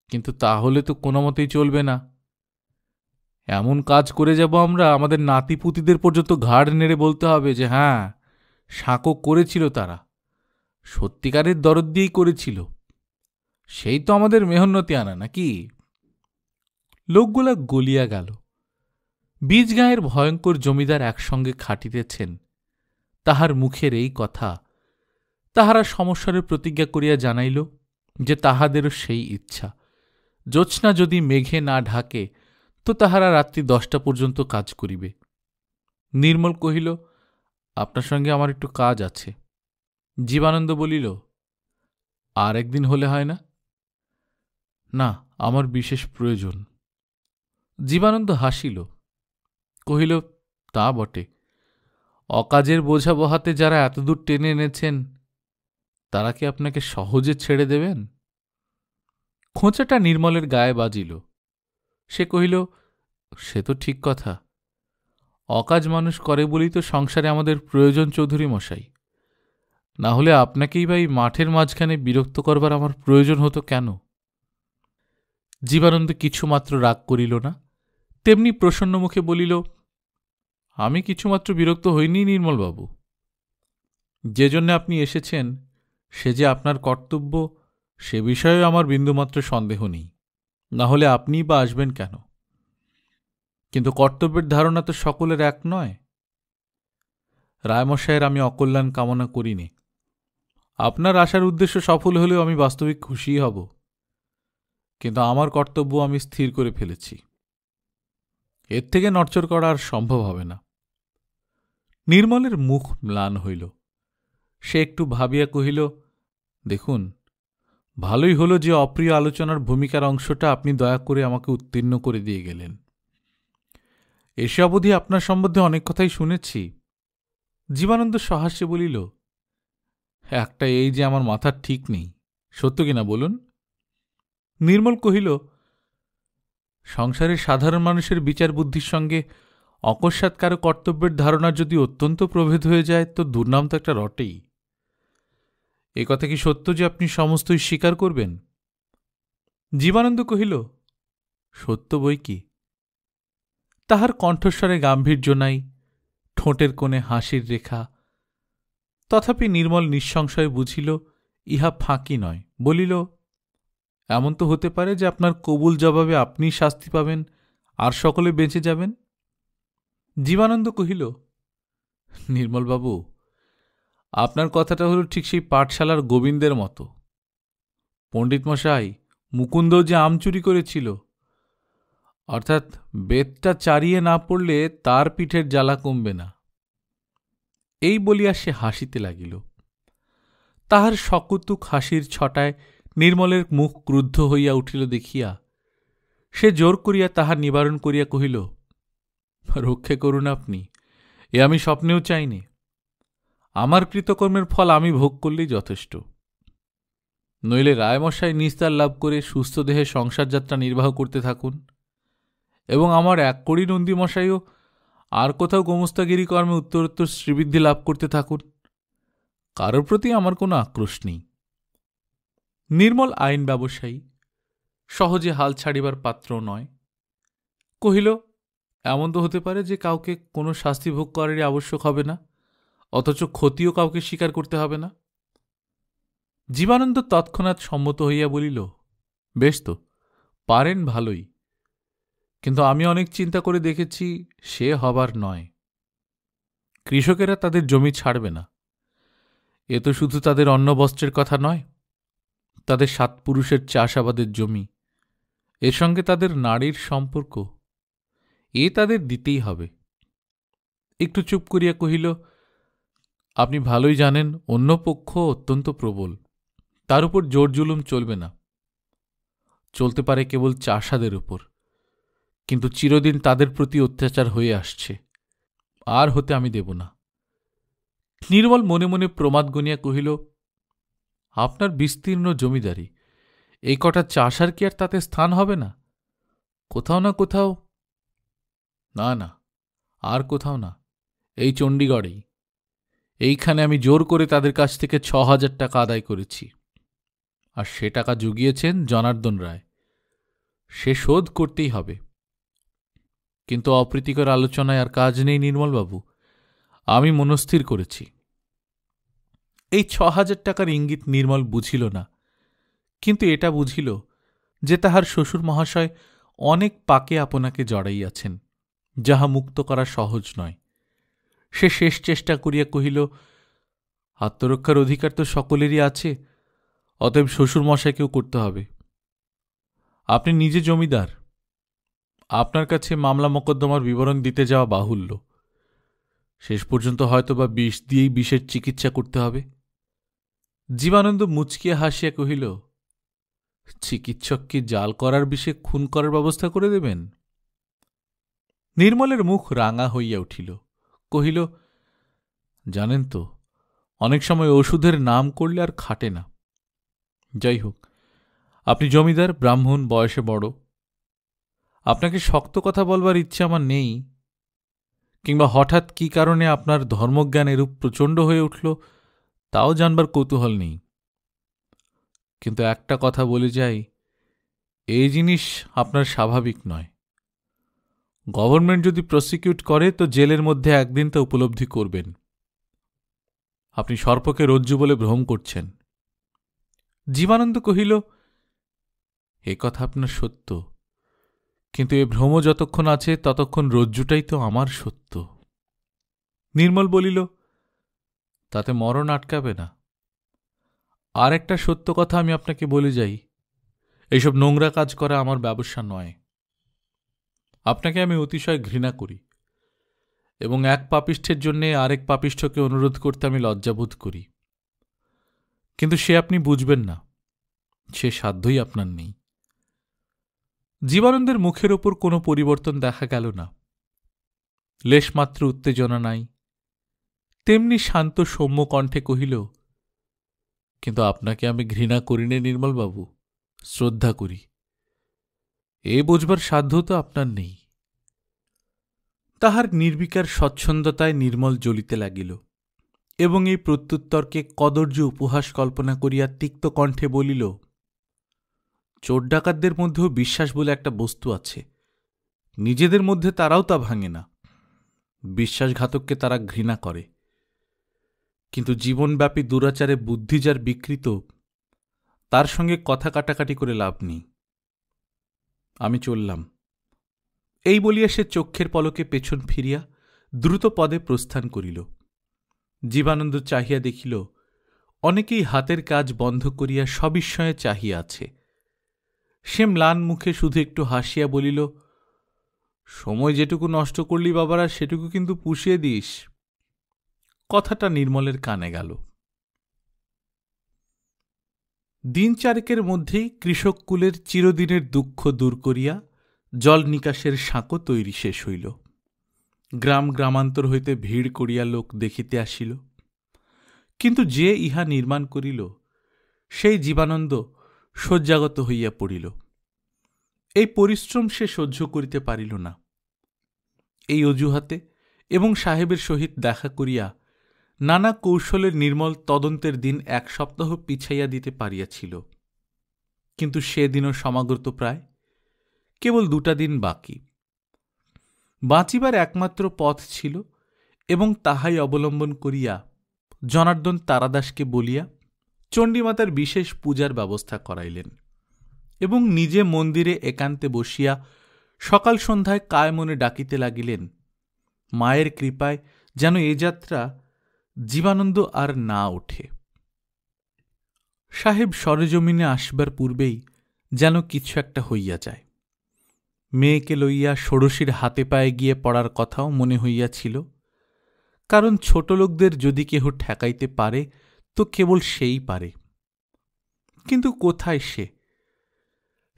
কিন্তু তাহলে তো কোনো মতেই চলবে না। এমন কাজ করে যাব আমরা, আমাদের নাতিপুতিদের পর্যন্ত ঘাড় নেড়ে বলতে হবে যে হ্যাঁ, সাঁকো করেছিল তারা, সত্যিকারের দরদ দিয়েই করেছিল। সেই তো আমাদের মেহন্নতি আনা, নাকি? লোকগুলা গলিয়া গেল। বীজগাঁয়ের ভয়ঙ্কর জমিদার একসঙ্গে খাটিতেছেন, তাহার মুখের এই কথা তাহারা সমস্যার প্রতিজ্ঞা করিয়া জানাইল যে তাহাদেরও সেই ইচ্ছা। জ্যোৎস্না যদি মেঘে না ঢাকে তো তাহারা রাত্রি 10টা পর্যন্ত কাজ করিবে। নির্মল কহিল, আপনার সঙ্গে আমার একটু কাজ আছে। জীবানন্দ বলিল, আর একদিন হলে হয় না? না, আমার বিশেষ প্রয়োজন। জীবানন্দ হাসিল, কহিল, তা বটে। অকাজের বোঝা বহাতে যারা এতদূর টেনে এনেছেন তারা কি আপনাকে সহজে ছেড়ে দেবেন? খোঁচাটা নির্মলের গায়ে বাজিল। সে কহিল, সে তো ঠিক কথা। অকাজ মানুষ করে বলেই তো সংসারে আমাদের প্রয়োজন চৌধুরী মশাই। না হলে আপনাকেই বা এই মাঠের মাঝখানে বিরক্ত করবার আমার প্রয়োজন হতো কেন? জীবানন্দ কিছুমাত্র রাগ করিল না, তেমনি প্রসন্ন মুখে বলিল, আমি কিছুমাত্র বিরক্ত হইনি নির্মলবাবু। যে জন্যে আপনি এসেছেন সে যে আপনার কর্তব্য সে বিষয়ে আমার বিন্দুমাত্র সন্দেহ নেই, না হলে আপনিই বা আসবেন কেন? কিন্তু কর্তব্যের ধারণা তো সকলের এক নয়। রায়মশায়ের আমি অকল্যাণ কামনা করিনি। আপনার আসার উদ্দেশ্য সফল হলেও আমি বাস্তবিক খুশিই হব, কিন্তু আমার কর্তব্য আমি স্থির করে ফেলেছি। এর থেকে নড়চড় করা আর সম্ভব হবে না। নির্মলের মুখ ম্লান হইল। সে একটু ভাবিয়া কহিল, দেখুন, ভালোই হল যে অপ্রিয় আলোচনার ভূমিকার অংশটা আপনি দয়া করে আমাকে উত্তীর্ণ করে দিয়ে গেলেন। এসে অবধি আপনার সম্বন্ধে অনেক কথাই শুনেছি। জীবানন্দ সহাস্যে বলিল, একটা এই যে আমার মাথার ঠিক নেই, সত্য কিনা বলুন? নির্মল কহিল, সংসারের সাধারণ মানুষের বিচার বুদ্ধির সঙ্গে অকস্মাৎ কারো কর্তব্যের ধারণা যদি অত্যন্ত প্রভেদ হয়ে যায় তো দুর্নাম তো একটা রটেই। এ কথা কি সত্য যে আপনি সমস্তই স্বীকার করবেন? জীবানন্দ কহিল, সত্য বই কি। তাহার কণ্ঠস্বরে গাম্ভীর্য নাই, ঠোঁটের কোণে হাসির রেখা। তথাপি নির্মল নিঃসংশয়ে বুঝিল ইহা ফাঁকি নয়। বলিল, এমন তো হতে পারে যে আপনার কবুল জবাবে আপনিই শাস্তি পাবেন আর সকলে বেঁচে যাবেন। জীবানন্দ কহিল, নির্মলবাবু, আপনার কথাটা হল ঠিক সেই পাঠশালার গোবিন্দের মতো। পণ্ডিতমশাই, মুকুন্দ যে আম চুরি করেছিল, অর্থাৎ বেতটা চারিয়ে না পড়লে তার পিঠের জ্বালা কমবে না। এই বলিয়া সে হাসিতে লাগিল। তাহার সকৌতুক হাসির ছটায় নির্মলের মুখ ক্রুদ্ধ হইয়া উঠিল দেখিয়া সে জোর করিয়া তাহার নিবারণ করিয়া কহিল, রক্ষে করুন আপনি, এ আমি স্বপ্নেও চাইনি। আমার কৃতকর্মের ফল আমি ভোগ করলেই যথেষ্ট। নইলে রায়মশাই নিস্তার লাভ করে সুস্থ দেহে সংসারযাত্রা নির্বাহ করতে থাকুন, এবং আমার এক কড়ি নন্দীমশাইও আর কোথাও গোমস্তাগিরি কর্মে উত্তরোত্তর শ্রীবৃদ্ধি লাভ করতে থাকুন। কারোর প্রতি আমার কোনো আক্রোশ নেই। নির্মল আইন ব্যবসায়ী, সহজে হাল ছাড়িবার পাত্র নয়। কহিল, এমন তো হতে পারে যে কাউকে কোনো শাস্তি ভোগ করারই আবশ্যক হবে না, অথচ ক্ষতিও কাউকে স্বীকার করতে হবে না। জীবানন্দ তৎক্ষণাৎ সম্মত হইয়া বলিল, বেশ তো, পারেন ভালোই, কিন্তু আমি অনেক চিন্তা করে দেখেছি সে হবার নয়। কৃষকেরা তাদের জমি ছাড়বে না। এ তো শুধু তাদের অন্নবস্ত্রের কথা নয়, তাদের 7 পুরুষের চাষাবাদের জমি, এর সঙ্গে তাদের নারীর সম্পর্ক, এ তাদের দিতেই হবে। একটু চুপ করিয়া কহিল, আপনি ভালোই জানেন অন্য পক্ষ অত্যন্ত প্রবল, তার উপর জোর জুলুম চলবে না। চলতে পারে কেবল চাষাদের উপর, কিন্তু চিরদিন তাদের প্রতি অত্যাচার হয়ে আসছে, আর হতে আমি দেব না। নির্মল মনে মনে প্রমাদ গনিয়া কহিল, আপনার বিস্তীর্ণ জমিদারি, এই কটা চাষার কি আর তাতে স্থান হবে না? কোথাও না কোথাও। না না, আর কোথাও না, এই চণ্ডীগড়েই। এইখানে আমি জোর করে তাদের কাছ থেকে 6,000 টাকা আদায় করেছি, আর সে টাকা জুগিয়েছেন জনার্দন রায়। সে শোধ করতেই হবে। কিন্তু অপ্রীতিকর আলোচনায় আর কাজ নেই নির্মলবাবু, আমি মনস্থির করেছি। এই 6,000 টাকার ইঙ্গিত নির্মল বুঝিল না, কিন্তু এটা বুঝিল যে তাহার শ্বশুর মহাশয় অনেক পাকে আপনাকে জড়াইয়াছেন, যাহা মুক্ত করা সহজ নয়। সে শেষ চেষ্টা করিয়া কহিল, আত্মরক্ষার অধিকার তো সকলেরই আছে, অতএব শ্বশুরমশাইকেও করতে হবে। আপনি নিজে জমিদার, আপনার কাছে মামলা মোকদ্দমার বিবরণ দিতে যাওয়া বাহুল্য। শেষ পর্যন্ত হয়তোবা বিষ দিয়েই বিষের চিকিৎসা করতে হবে। জীবানন্দ মুচকিয়া হাসিয়া কহিল, চিকিৎসক কি জাল করার বিষে খুন করার ব্যবস্থা করে দেবেন? নির্মলের মুখ রাঙা হইয়া উঠিল। কহিল, জানেন তো, অনেক সময় ওষুধের নাম করলে আর খাটে না। যাই হোক, আপনি জমিদার, ব্রাহ্মণ, বয়সে বড়। আপনাকে শক্ত কথা বলবার ইচ্ছে আমার নেই, কিংবা হঠাৎ কি কারণে আপনার ধর্মজ্ঞান এরূপ প্রচণ্ড হয়ে উঠল তাও জানবার কৌতূহল নেই। কিন্তু একটা কথা বলে যাই, এই জিনিস আপনার স্বাভাবিক নয়। গভর্নমেন্ট যদি প্রসিকিউট করে তো জেলের মধ্যে একদিন তা উপলব্ধি করবেন। আপনি সর্পকে রজ্জু বলে ভ্রম করছেন। জীবানন্দ কহিল, এ কথা আপনার সত্য, কিন্তু এ ভ্রম যতক্ষণ আছে ততক্ষণ রজ্জুটাই তো আমার সত্য। নির্মল বলিল, তাতে মরণ আটকাবে না। আর একটা সত্য কথা আমি আপনাকে বলে যাই, এইসব নোংরা কাজ করা আমার ব্যবসা নয়। আপনাকে আমি অতিশয় ঘৃণা করি, এবং এক পাপিষ্ঠের জন্যে আরেক পাপিষ্ঠকে অনুরোধ করতে আমি লজ্জাবোধ করি। কিন্তু সে আপনি বুঝবেন না, সে সাধ্যই আপনার নেই। জীবানন্দের মুখের ওপর কোনো পরিবর্তন দেখা গেল না। লেশমাত্র উত্তেজনা নাই। তেমনি শান্ত সৌম্য কণ্ঠে কহিল, কিন্তু আপনাকে আমি ঘৃণা করি নে নির্মলবাবু, শ্রদ্ধা করি। এ বোঝবার সাধ্য তো আপনার নেই। তাহার নির্বিকার স্বচ্ছন্দতায় নির্মল জ্বলিতে লাগিল, এবং এই প্রত্যুত্তরকে কদর্য উপহাস কল্পনা করিয়া তিক্ত কণ্ঠে বলিল, চোর ডাকাতদের মধ্যেও বিশ্বাস বলে একটা বস্তু আছে। নিজেদের মধ্যে তারাও তা ভাঙে না। বিশ্বাসঘাতককে তারা ঘৃণা করে। কিন্তু জীবনব্যাপী দুরাচারে বুদ্ধি যার বিকৃত, তার সঙ্গে কথা কাটাকাটি করে লাভ নেই। আমি চললাম। এই বলিয়া সে চক্ষের পলকে পেছন ফিরিয়া দ্রুত পদে প্রস্থান করিল। জীবানন্দ চাহিয়া দেখিল, অনেকেই হাতের কাজ বন্ধ করিয়া সবিস্ময়ে চাহিয়া আছে। সে ম্লান মুখে শুধু একটু হাসিয়া বলিল, সময় যেটুকু নষ্ট করলি বাবারা, সেটুকু কিন্তু পুষিয়ে দিস। কথাটা নির্মলের কানে গেল। দিন চারেকের মধ্যেই কৃষককুলের চিরদিনের দুঃখ দূর করিয়া জল নিকাশের সাঁকো তৈরি শেষ হইল। গ্রাম গ্রামান্তর হইতে ভিড় করিয়া লোক দেখিতে আসিল। কিন্তু যে ইহা নির্মাণ করিল, সেই জীবানন্দ শয্যাগত হইয়া পড়িল। এই পরিশ্রম সে সহ্য করিতে পারিল না। এই অজুহাতে এবং সাহেবের সহিত দেখা করিয়া নানা কৌশলের নির্মল তদন্তের দিন এক সপ্তাহ পিছাইয়া দিতে পারিয়াছিল। কিন্তু সেদিনও সমাগত প্রায়, কেবল 2টা দিন বাকি। বাঁচিবার একমাত্র পথ ছিল, এবং তাহাই অবলম্বন করিয়া জনার্দন তারাদাসকে বলিয়া চণ্ডীমাতার বিশেষ পূজার ব্যবস্থা করাইলেন, এবং নিজে মন্দিরে একান্তে বসিয়া সকাল সন্ধ্যায় কায় মনে ডাকিতে লাগিলেন, মায়ের কৃপায় যেন এ যাত্রা জীবানন্দ আর না ওঠে। সাহেব সরেজমিনে আসবার পূর্বেই যেন কিছু একটা হইয়া যায়। মেয়েকে লইয়া ষোড়শীর হাতে পায়ে গিয়ে পড়ার কথাও মনে হইয়াছিল, কারণ ছোট লোকদের যদি কেহ ঠেকাইতে পারে তো কেবল সেই পারে। কিন্তু কোথায় সে?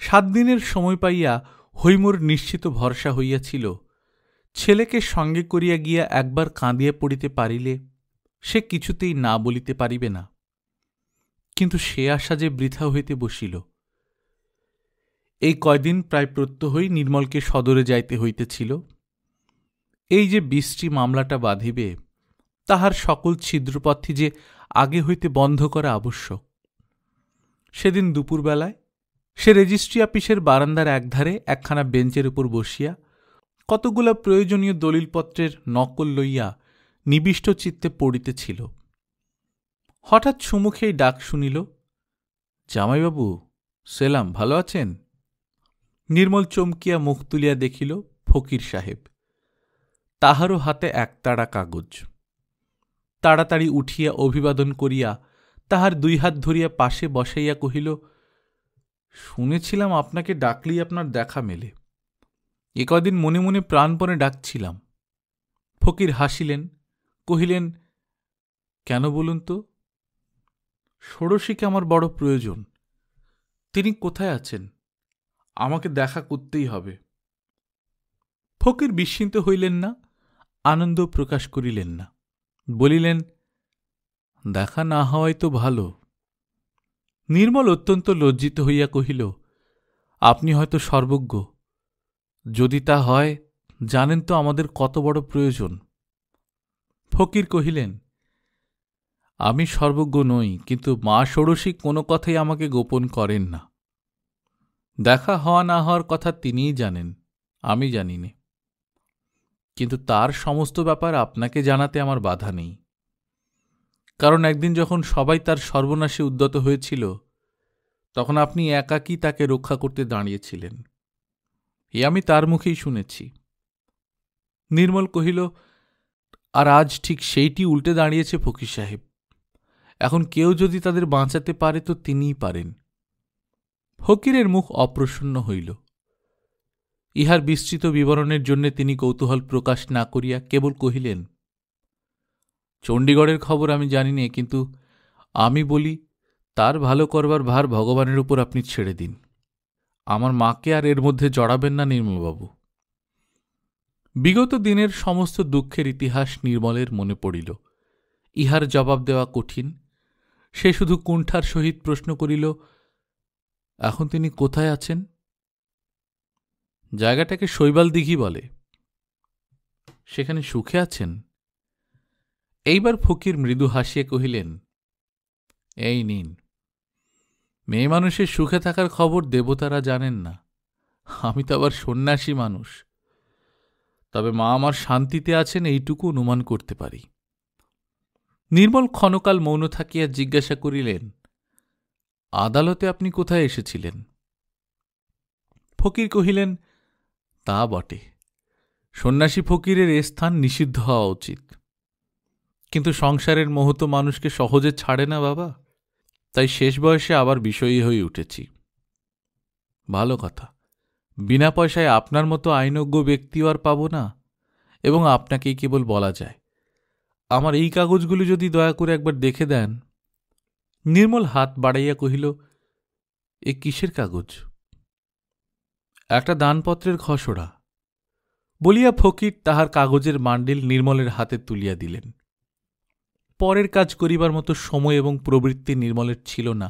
7 দিনের সময় পাইয়া হৈমুর নিশ্চিত ভরসা হইয়াছিল, ছেলেকে সঙ্গে করিয়া গিয়া একবার কাঁদিয়া পড়িতে পারিলে সে কিছুতেই না বলিতে পারিবে না। কিন্তু সে আশা যে বৃথা হইতে বসিল। এই কয়দিন প্রায় প্রত্যহই নির্মলকে সদরে যাইতে হইতেছিল। এই যে বৃষ্টি মামলাটা বাঁধিবে, তাহার সকল ছিদ্রপথই যে আগে হইতে বন্ধ করা আবশ্যক। সেদিন দুপুরবেলায় সে রেজিস্ট্রি অফিসের বারান্দার একধারে একখানা বেঞ্চের উপর বসিয়া কতগুলা প্রয়োজনীয় দলিলপত্রের নকল লইয়া নিবিষ্ট চিত্তে পড়িতেছিল। হঠাৎ সুমুখেই ডাক শুনিল, জামাইবাবু, সেলাম, ভালো আছেন? নির্মল চমকিয়া মুখ তুলিয়া দেখিল ফকির সাহেব। তাহারও হাতে একতাড়া কাগজ। তাড়াতাড়ি উঠিয়া অভিবাদন করিয়া তাহার 2 হাত ধরিয়া পাশে বসাইয়া কহিল, শুনেছিলাম আপনাকে ডাকলেই আপনার দেখা মেলে। এ কদিন মনে মনে প্রাণপণে ডাকছিলাম। ফকির হাসিলেন, কহিলেন, কেন বলুন তো? ষোড়শীকে আমার বড় প্রয়োজন। তিনি কোথায় আছেন? আমাকে দেখা করতেই হবে। ফকির বিস্মিত হইলেন না, আনন্দ প্রকাশ করিলেন না, বলিলেন, দেখা না হওয়াই তো ভালো। নির্মল অত্যন্ত লজ্জিত হইয়া কহিল, আপনি হয়তো সর্বজ্ঞ। যদি তা হয়, জানেন তো আমাদের কত বড় প্রয়োজন। ফকির কহিলেন, আমি সর্বজ্ঞ নই, কিন্তু মা ষোড়শী কোনো কথাই আমাকে গোপন করেন না। দেখা হওয়া না হওয়ার কথা তিনিই জানেন, আমি জানি নে। কিন্তু তার সমস্ত ব্যাপার আপনাকে জানাতে আমার বাধা নেই। কারণ একদিন যখন সবাই তার সর্বনাশে উদ্যত হয়েছিল, তখন আপনি একাকী তাকে রক্ষা করতে দাঁড়িয়েছিলেন। এ আমি তার মুখেই শুনেছি। নির্মল কহিল, আর আজ ঠিক সেইটি উল্টে দাঁড়িয়েছে ফকির সাহেব। এখন কেউ যদি তাদের বাঁচাতে পারে তো তিনিই পারেন। ফকিরের মুখ অপ্রসন্ন হইল। ইহার বিস্তৃত বিবরণের জন্য তিনি কৌতূহল প্রকাশ না করিয়া কেবল কহিলেন, চণ্ডীগড়ের খবর আমি জানি নে, কিন্তু আমি বলি, তার ভালো করবার ভার ভগবানের উপর আপনি ছেড়ে দিন। আমার মাকে আর এর মধ্যে জড়াবেন না নির্মলবাবু। বিগত দিনের সমস্ত দুঃখের ইতিহাস নির্মলের মনে পড়িল। ইহার জবাব দেওয়া কঠিন। সে শুধু কুণ্ঠার সহিত প্রশ্ন করিল, এখন তিনি কোথায় আছেন? জায়গাটাকে শৈবাল দিঘি বলে। সেখানে সুখে আছেন? এইবার ফকির মৃদু হাসিয়ে কহিলেন, এই নিন। মেয়ে মানুষের সুখে থাকার খবর দেবতারা জানেন না, আমি তো আবার সন্ন্যাসী মানুষ। তবে মা আমার শান্তিতে আছেন এইটুকু অনুমান করতে পারি। নির্মল ক্ষণকাল মৌন থাকিয়া জিজ্ঞাসা করিলেন, আদালতে আপনি কোথায় এসেছিলেন? ফকির কহিলেন, তা বটে, সন্ন্যাসী ফকিরের এ স্থান নিষিদ্ধ হওয়া উচিত। কিন্তু সংসারের মোহ তো মানুষকে সহজে ছাড়ে না বাবা, তাই শেষ বয়সে আবার বিষয়ী হয়ে উঠেছি। ভালো কথা, বিনা পয়সায় আপনার মতো আইনজ্ঞ ব্যক্তিও আর পাব না, এবং আপনাকেই কেবল বলা যায়, আমার এই কাগজগুলি যদি দয়া করে একবার দেখে দেন। নির্মল হাত বাড়াইয়া কহিল, এ কিসের কাগজ? একটা দানপত্রের খসড়া, বলিয়া ফকির তাহার কাগজের মান্ডিল নির্মলের হাতে তুলিয়া দিলেন। পরের কাজ করিবার মতো সময় এবং প্রবৃত্তি নির্মলের ছিল না।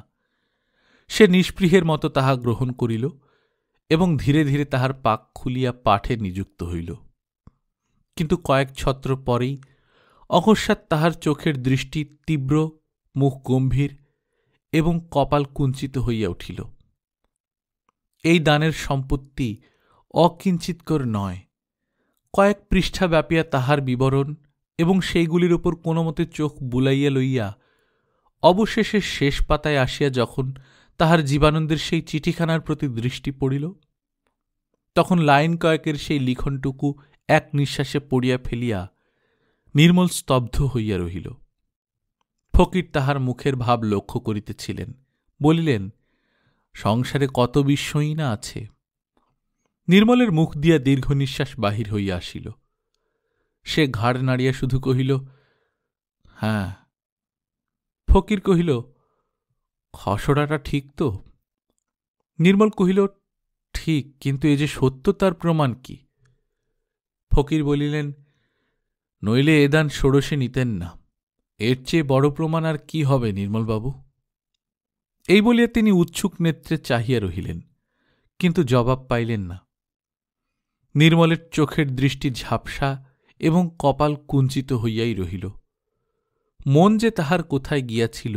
সে নিষ্পৃহের মতো তাহা গ্রহণ করিল এবং ধীরে ধীরে তাহার পাক খুলিয়া পাঠে নিযুক্ত হইল। কিন্তু কয়েক ছত্র পরেই অকস্মাৎ তাহার চোখের দৃষ্টি তীব্র, মুখ গম্ভীর এবং কপাল কুঞ্চিত হইয়া উঠিল। এই দানের সম্পত্তি অকিঞ্চিৎকর নয়। কয়েক পৃষ্ঠা ব্যাপিয়া তাহার বিবরণ এবং সেইগুলির উপর কোনোমতে চোখ বুলাইয়া লইয়া অবশেষে শেষ পাতায় আসিয়া যখন তাহার জীবানন্দের সেই চিঠিখানার প্রতি দৃষ্টি পড়িল, তখন লাইন কয়েকের সেই লিখনটুকু এক নিঃশ্বাসে পড়িয়া ফেলিয়া নির্মল স্তব্ধ হইয়া রহিল। ফকির তাহার মুখের ভাব লক্ষ্য করিতেছিলেন, বলিলেন, সংসারে কত বিস্ময়ই না আছে। নির্মলের মুখ দিয়া দীর্ঘ নিঃশ্বাস বাহির হইয়া আসিল। সে ঘাড় নাড়িয়া শুধু কহিল, হ্যাঁ। ফকির কহিল, খসড়াটা ঠিক তো? নির্মল কহিল, ঠিক, কিন্তু এ যে সত্য তার প্রমাণ কি? ফকির বলিলেন, নইলে এ দান ষোড়শে নিতেন না। এর চেয়ে বড় প্রমাণ আর কি হবে নির্মলবাবু? এই বলিয়া তিনি উৎসুক নেত্রে চাহিয়া রহিলেন, কিন্তু জবাব পাইলেন না। নির্মলের চোখের দৃষ্টি ঝাপসা এবং কপাল কুঞ্চিত হইয়াই রহিল। মন যে তাহার কোথায় গিয়াছিল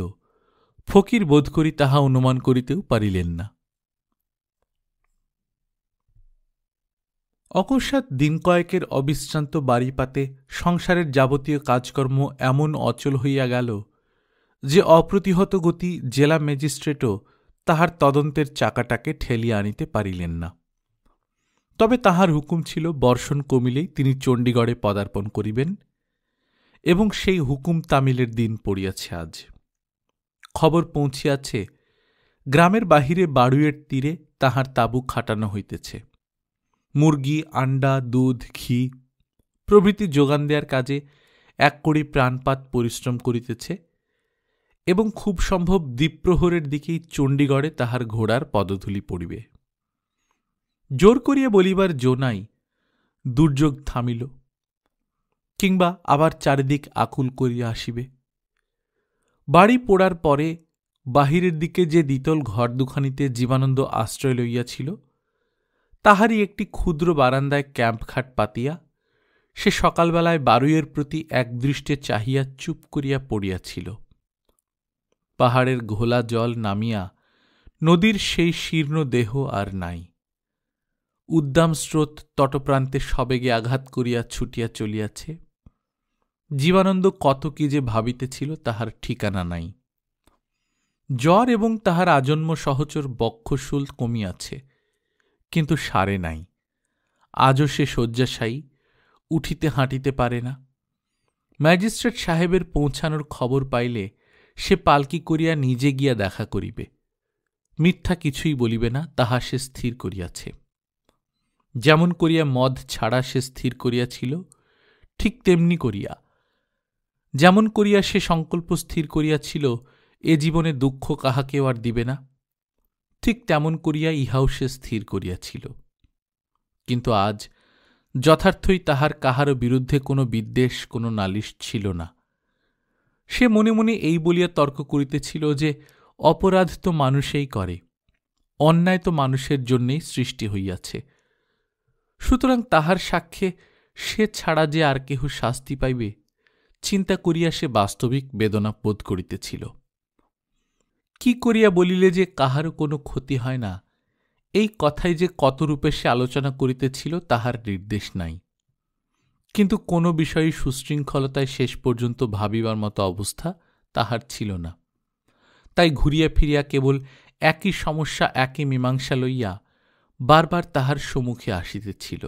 ফকির বোধ করি তাহা অনুমান করিতেও পারিলেন না। অকস্মাৎ দিন কয়েকের অবিশ্রান্ত বাড়িপাতে সংসারের যাবতীয় কাজকর্ম এমন অচল হইয়া গেল যে অপ্রতিহত গতি জেলা ম্যাজিস্ট্রেটও তাহার তদন্তের চাকাটাকে ঠেলিয়া আনিতে পারিলেন না। তবে তাহার হুকুম ছিল বর্ষণ কমিলেই তিনি চণ্ডীগড়ে পদার্পণ করিবেন, এবং সেই হুকুম তামিলের দিন পড়িয়াছে আজ। খবর পৌঁছিয়াছে, গ্রামের বাহিরে বাড়ুইয়ের তীরে তাহার তাঁবু খাটানো হইতেছে। মুরগি, আন্ডা, দুধ, ঘি প্রভৃতি যোগান দেওয়ার কাজে এক কড়ি প্রাণপাত পরিশ্রম করিতেছে এবং খুব সম্ভব দ্বীপ্রহরের দিকেই চণ্ডীগড়ে তাহার ঘোড়ার পদধূলি পড়িবে। জোর করিয়া বলিবার জো নাই, দুর্যোগ থামিল, কিংবা আবার চারিদিক আকুল করিয়া আসিবে। বাড়ি পোড়ার পরে বাহিরের দিকে যে দ্বিতল ঘর দুখানিতে জীবানন্দ আশ্রয় লইয়াছিল, তাহারই একটি ক্ষুদ্র বারান্দায় ক্যাম্পখাট পাতিয়া সে সকালবেলায় বারুইয়ের প্রতি একদৃষ্টে চাহিয়া চুপ করিয়া পড়িয়াছিল। পাহাড়ের ঘোলা জল নামিয়া নদীর সেই শীর্ণ দেহ আর নাই। উদ্দাম স্রোত তটপ্রান্তে সবেগে আঘাত করিয়া ছুটিয়া চলিয়াছে। জীবানন্দ কত কি যে ভাবিতেছিল তাহার ঠিকানা নাই। জ্বর এবং তাহার আজন্ম সহচর বক্ষশূল কমিয়াছে, কিন্তু সারে নাই। আজও সে শয্যাশায়ী, উঠিতে হাঁটিতে পারে না। ম্যাজিস্ট্রেট সাহেবের পৌঁছানোর খবর পাইলে সে পালকি করিয়া নিজে গিয়া দেখা করিবে। মিথ্যা কিছুই বলিবে না, তাহা সে স্থির করিয়াছে। যেমন করিয়া মদ ছাড়া সে স্থির করিয়াছিল, ঠিক তেমনি করিয়া, যেমন করিয়া সে সংকল্প স্থির করিয়াছিল এ জীবনে দুঃখ কাহাকেও আর দিবে না, ঠিক তেমন করিয়া ইহাও সে স্থির করিয়াছিল। কিন্তু আজ যথার্থই তাহার কাহারও বিরুদ্ধে কোনো বিদ্বেষ, কোনো নালিশ ছিল না। সে মনে মনে এই বলিয়া তর্ক করিতেছিল যে অপরাধ তো মানুষেই করে, অন্যায় তো মানুষের জন্যেই সৃষ্টি হইয়াছে, সুতরাং তাহার সাক্ষ্যে সে ছাড়া যে আর কেহ শাস্তি পাইবে চিন্তা করিয়া সে বাস্তবিক বেদনা বোধ করিতেছিল। কি করিয়া বলিলে যে কাহারও কোনো ক্ষতি হয় না, এই কথাই যে কত রূপে সে আলোচনা করিতেছিল তাহার নির্দেশ নাই। কিন্তু কোনো বিষয়ে সুশৃঙ্খলতায় শেষ পর্যন্ত ভাবিবার মতো অবস্থা তাহার ছিল না। তাই ঘুরিয়া ফিরিয়া কেবল একই সমস্যা, একই মীমাংসা লইয়া বারবার তাহার সম্মুখে আসিতেছিল।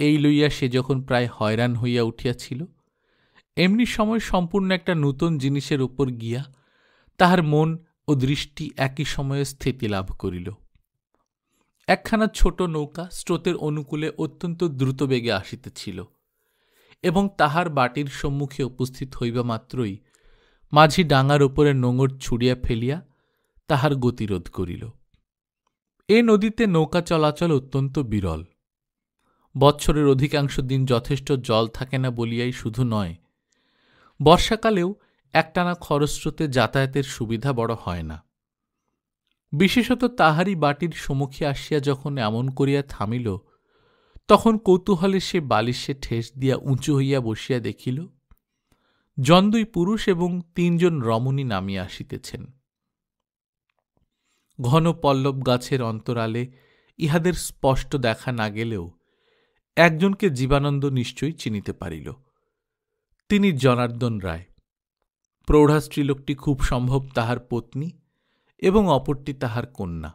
এই লইয়া সে যখন প্রায় হয়রান হইয়া উঠিয়াছিল, এমনি সময় সম্পূর্ণ একটা নূতন জিনিসের উপর গিয়া তাহার মন ও দৃষ্টি একই সময়ে স্থিতি লাভ করিল। একখানা ছোট নৌকা স্রোতের অনুকূলে অত্যন্ত দ্রুত বেগে আসিতেছিল এবং তাহার বাটির সম্মুখে উপস্থিত হইবা মাত্রই মাঝি ডাঙার উপরে নোঙর ছুড়িয়া ফেলিয়া তাহার গতিরোধ করিল। এ নদীতে নৌকা চলাচল অত্যন্ত বিরল। বৎসরের অধিকাংশ দিন যথেষ্ট জল থাকে না বলিয়াই শুধু নয়, বর্ষাকালেও একটানা খরস্রোতে যাতায়াতের সুবিধা বড় হয় না। বিশেষত তাহারই বাটির সম্মুখে আসিয়া যখন এমন করিয়া থামিল, তখন কৌতূহলে সে বালিশে ঠেস দিয়া উঁচু হইয়া বসিয়া দেখিল দুই পুরুষ এবং 3 জন রমণী নামিয়া আসিতেছেন। ঘন পল্লব গাছের অন্তরালে ইহাদের স্পষ্ট দেখা না গেলেও একজনকে জীবানন্দ নিশ্চয়ই চিনিতে পারিল। তিনি জনার্দন রায়। প্রৌঢ়া স্ত্রীলোকটি খুব সম্ভব তাহার পত্নী এবং অপরটি তাহার কন্যা।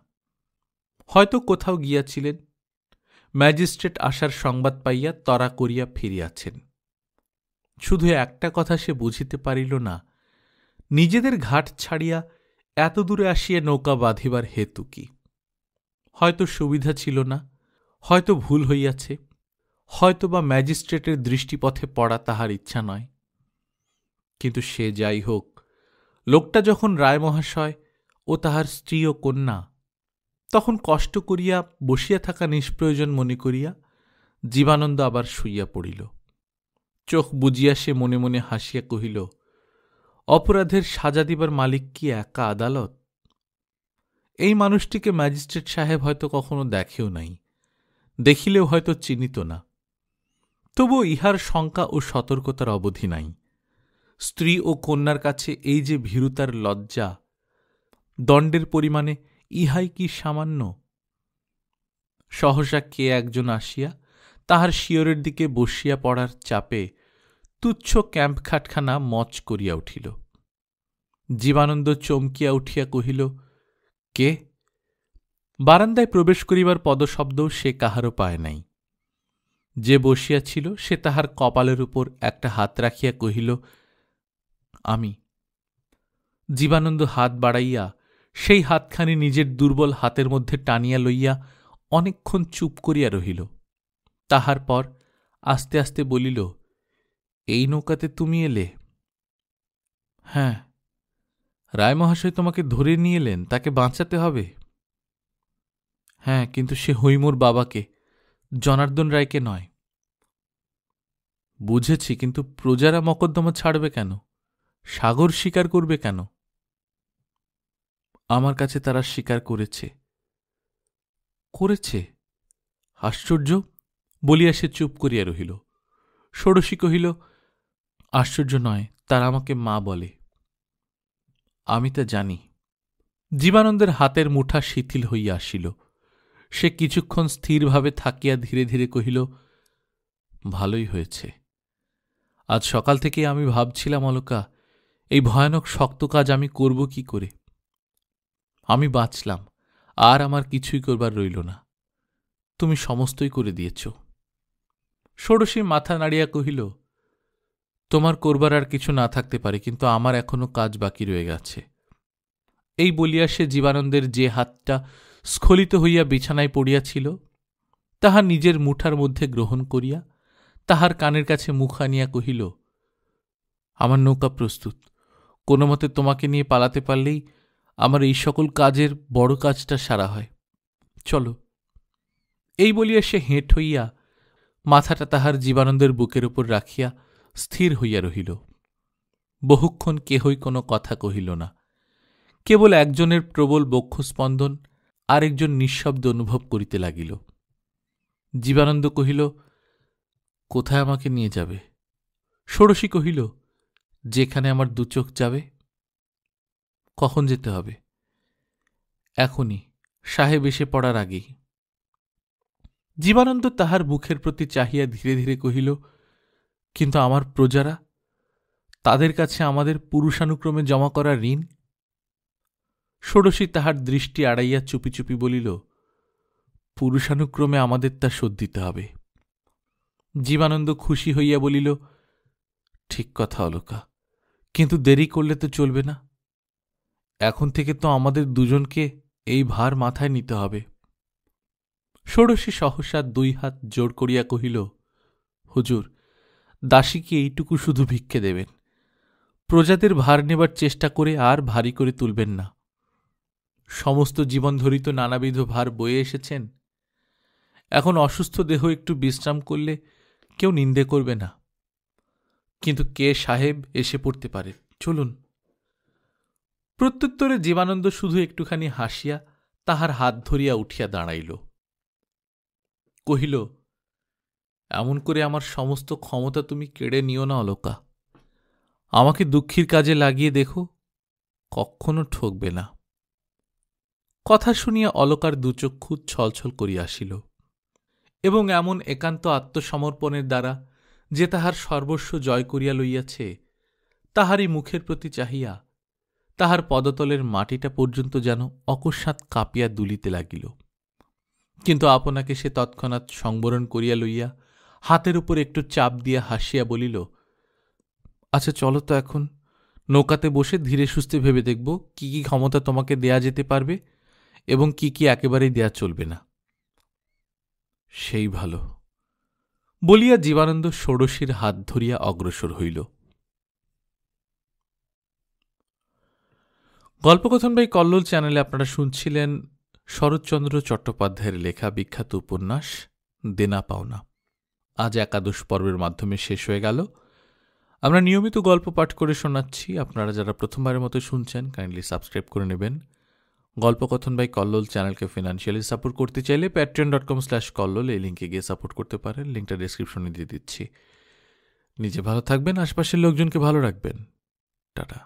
হয়তো কোথাও গিয়াছিলেন, ম্যাজিস্ট্রেট আসার সংবাদ পাইয়া তরা করিয়া ফিরিয়াছেন। শুধু একটা কথা সে বুঝিতে পারিল না, নিজেদের ঘাট ছাড়িয়া এত দূরে আসিয়া নৌকা বাঁধিবার হেতু কি। হয়তো সুবিধা ছিল না, হয়তো ভুল হইয়াছে, হয়তো বা ম্যাজিস্ট্রেটের দৃষ্টিপথে পড়া তাহার ইচ্ছা নয়। কিন্তু সে যাই হোক, লোকটা যখন রায় মহাশয় ও তাহার স্ত্রী ও কন্যা, তখন কষ্ট করিয়া বসিয়া থাকা নিষ্প্রয়োজন মনে করিয়া জীবানন্দ আবার শুইয়া পড়িল। চোখ বুজিয়া সে মনে মনে হাসিয়া কহিল, অপরাধের সাজা দিবার মালিক কি একা আদালত? এই মানুষটিকে ম্যাজিস্ট্রেট সাহেব হয়তো কখনো দেখেও নাই, দেখিলেও হয়তো চিনিত না। তবু ইহার শঙ্কা ও সতর্কতার অবধি নাই। স্ত্রী ও কন্যার কাছে এই যে ভীরুতার লজ্জা, দণ্ডের পরিমাণে ইহাই কি সামান্য? সহসা কে একজন আসিয়া তাহার শিয়রের দিকে বসিয়া পড়ার চাপে তুচ্ছ ক্যাম্পখাটখানা মচ করিয়া উঠিল। জীবানন্দ চমকিয়া উঠিয়া কহিল, কে? বারান্দায় প্রবেশ করিবার পদশব্দও সে কাহারও পায় নাই। যে বসিয়াছিল সে তাহার কপালের উপর একটা হাত রাখিয়া কহিল, আমি। জীবানন্দ হাত বাড়াইয়া সেই হাতখানি নিজের দুর্বল হাতের মধ্যে টানিয়া লইয়া অনেকক্ষণ চুপ করিয়া রহিল। তাহার পর আস্তে আস্তে বলিল, এই নৌকাতে তুমি এলে? হ্যাঁ। রায়মহাশয় তোমাকে ধরে নিয়ে এলেন, তাকে বাঁচাতে হবে। হ্যাঁ, কিন্তু সে হৈমুর বাবাকে, জনার্দন রায়কে নয়। বুঝেছি, কিন্তু প্রজারা মকদ্দমা ছাড়বে কেন? সাগর স্বীকার করবে কেন? আমার কাছে তারা স্বীকার করেছে। করেছে? আশ্চর্য! বলিয়া সে চুপ করিয়া রহিল। ষোড়শী কহিল, আশ্চর্য নয়, তারা আমাকে মা বলে। আমি তা জানি। জীবানন্দের হাতের মুঠা শিথিল হইয়া আসিল। সে কিছুক্ষণ স্থিরভাবে থাকিয়া ধীরে ধীরে কহিল, ভালোই হয়েছে। আজ সকাল থেকে আমি ভাবছিলাম, অলকা, এই ভয়ানক শক্ত কাজ আমি করব কি করে। আমি বাঁচলাম, আর আমার কিছুই করবার রইল না। তুমি সমস্তই করে দিয়েছ। ষোড়শী মাথা নাড়িয়া কহিল, তোমার করবার আর কিছু না থাকতে পারে, কিন্তু আমার এখনো কাজ বাকি রয়ে গেছে। এই বলিয়া সে জীবানন্দের যে হাতটা স্খলিত হইয়া বিছানায় পড়িয়াছিল তাহা নিজের মুঠার মধ্যে গ্রহণ করিয়া তাহার কানের কাছে মুখ আনিয়া কহিল, আমার নৌকা প্রস্তুত। কোনো মতে তোমাকে নিয়ে পালাতে পারলেই আমার এই সকল কাজের বড় কাজটা সারা হয়। চলো। এই বলিয়া সে হেঁট হইয়া মাথাটা তাহার জীবানন্দের বুকের উপর রাখিয়া স্থির হইয়া রহিল। বহুক্ষণ কেহই কোনো কথা কহিল না। কেবল একজনের প্রবল বক্ষস্পন্দন আরেকজন নিঃশব্দ অনুভব করিতে লাগিল। জীবানন্দ কহিল, কোথায় আমাকে নিয়ে যাবে? ষোড়শী কহিল, যেখানে আমার দুচোখ যাবে। কখন যেতে হবে? এখনই, সাহেব এসে পড়ার আগেই। জীবানন্দ তাহার মুখের প্রতি চাহিয়া ধীরে ধীরে কহিল, কিন্তু আমার প্রজারা, তাদের কাছে আমাদের পুরুষানুক্রমে জমা করা ঋণ? ষোড়শী তাহার দৃষ্টি আড়াইয়া চুপি চুপি বলিল, পুরুষানুক্রমে আমাদের তা শোধ দিতে হবে। জীবানন্দ খুশি হইয়া বলিল, ঠিক কথা অলকা, কিন্তু দেরি করলে তো চলবে না। এখন থেকে তো আমাদের দুজনকে এই ভার মাথায় নিতে হবে। ষোড়শী সহসা দুই হাত জোড় করিয়া কহিল, হুজুর, দাসীকে এইটুকু শুধু ভিক্ষে দেবেন। প্রজাদের ভার নেবার চেষ্টা করে আর ভারী করে তুলবেন না। সমস্ত জীবন ধরিত নানাবিধ ভার বয়ে এসেছেন। এখন অসুস্থ দেহ একটু বিশ্রাম করলে কেউ নিন্দে করবে না, কিন্তু কে সাহেব এসে পড়তে পারে। চলুন। প্রত্যুত্তরে জীবানন্দ শুধু একটুখানি হাসিয়া তাহার হাত ধরিয়া উঠিয়া দাঁড়াইল। কহিল, এমন করে আমার সমস্ত ক্ষমতা তুমি কেড়ে নিও না অলকা। আমাকে দুঃখীর কাজে লাগিয়ে দেখো, কখনো ঠকবে না। কথা শুনিয়া অলকার দুচক্ষু ছলছল করিয়া আসিল, এবং এমন একান্ত আত্মসমর্পণের দ্বারা যে তাহার সর্বস্ব জয় করিয়া লইয়াছে, তাহারই মুখের প্রতি চাহিয়া তাহার পদতলের মাটিটা পর্যন্ত যেন অকস্মাৎ কাঁপিয়া দুলিতে লাগিল। কিন্তু আপনাকে সে তৎক্ষণাৎ সংবরণ করিয়া লইয়া হাতের উপর একটু চাপ দিয়া হাসিয়া বলিল, আচ্ছা চলো তো, এখন নৌকাতে বসে ধীরে সুস্থে ভেবে দেখব কি কি ক্ষমতা তোমাকে দেয়া যেতে পারবে এবং কি কি একেবারেই দেয়া চলবে না। সেই ভালো, বলিয়া জীবানন্দ ষোড়শীর হাত ধরিয়া অগ্রসর হইল। গল্পকথন বাই কল্লোল চ্যানেলে আপনারা শুনছিলেন শরৎচন্দ্র চট্টোপাধ্যায়ের লেখা বিখ্যাত উপন্যাস দেনা পাওনা। আজ একাদশ পর্বের মাধ্যমে শেষ হয়ে গেল। আমরা নিয়মিত গল্প পাঠ করে শোনাচ্ছি। আপনারা যারা প্রথমবারের মতো শুনছেন, কাইন্ডলি সাবস্ক্রাইব করে নেবেন। গল্পকথন বাই কল্লোল চ্যানেলকে ফিনান্সিয়ালি সাপোর্ট করতে চাইলে patreon.com/কল্লোল এই লিঙ্কে গিয়ে সাপোর্ট করতে পারেন। লিঙ্কটা ডেসক্রিপশনে দিয়ে দিচ্ছি। নিজে ভালো থাকবেন, আশপাশের লোকজনকে ভালো রাখবেন। টাটা।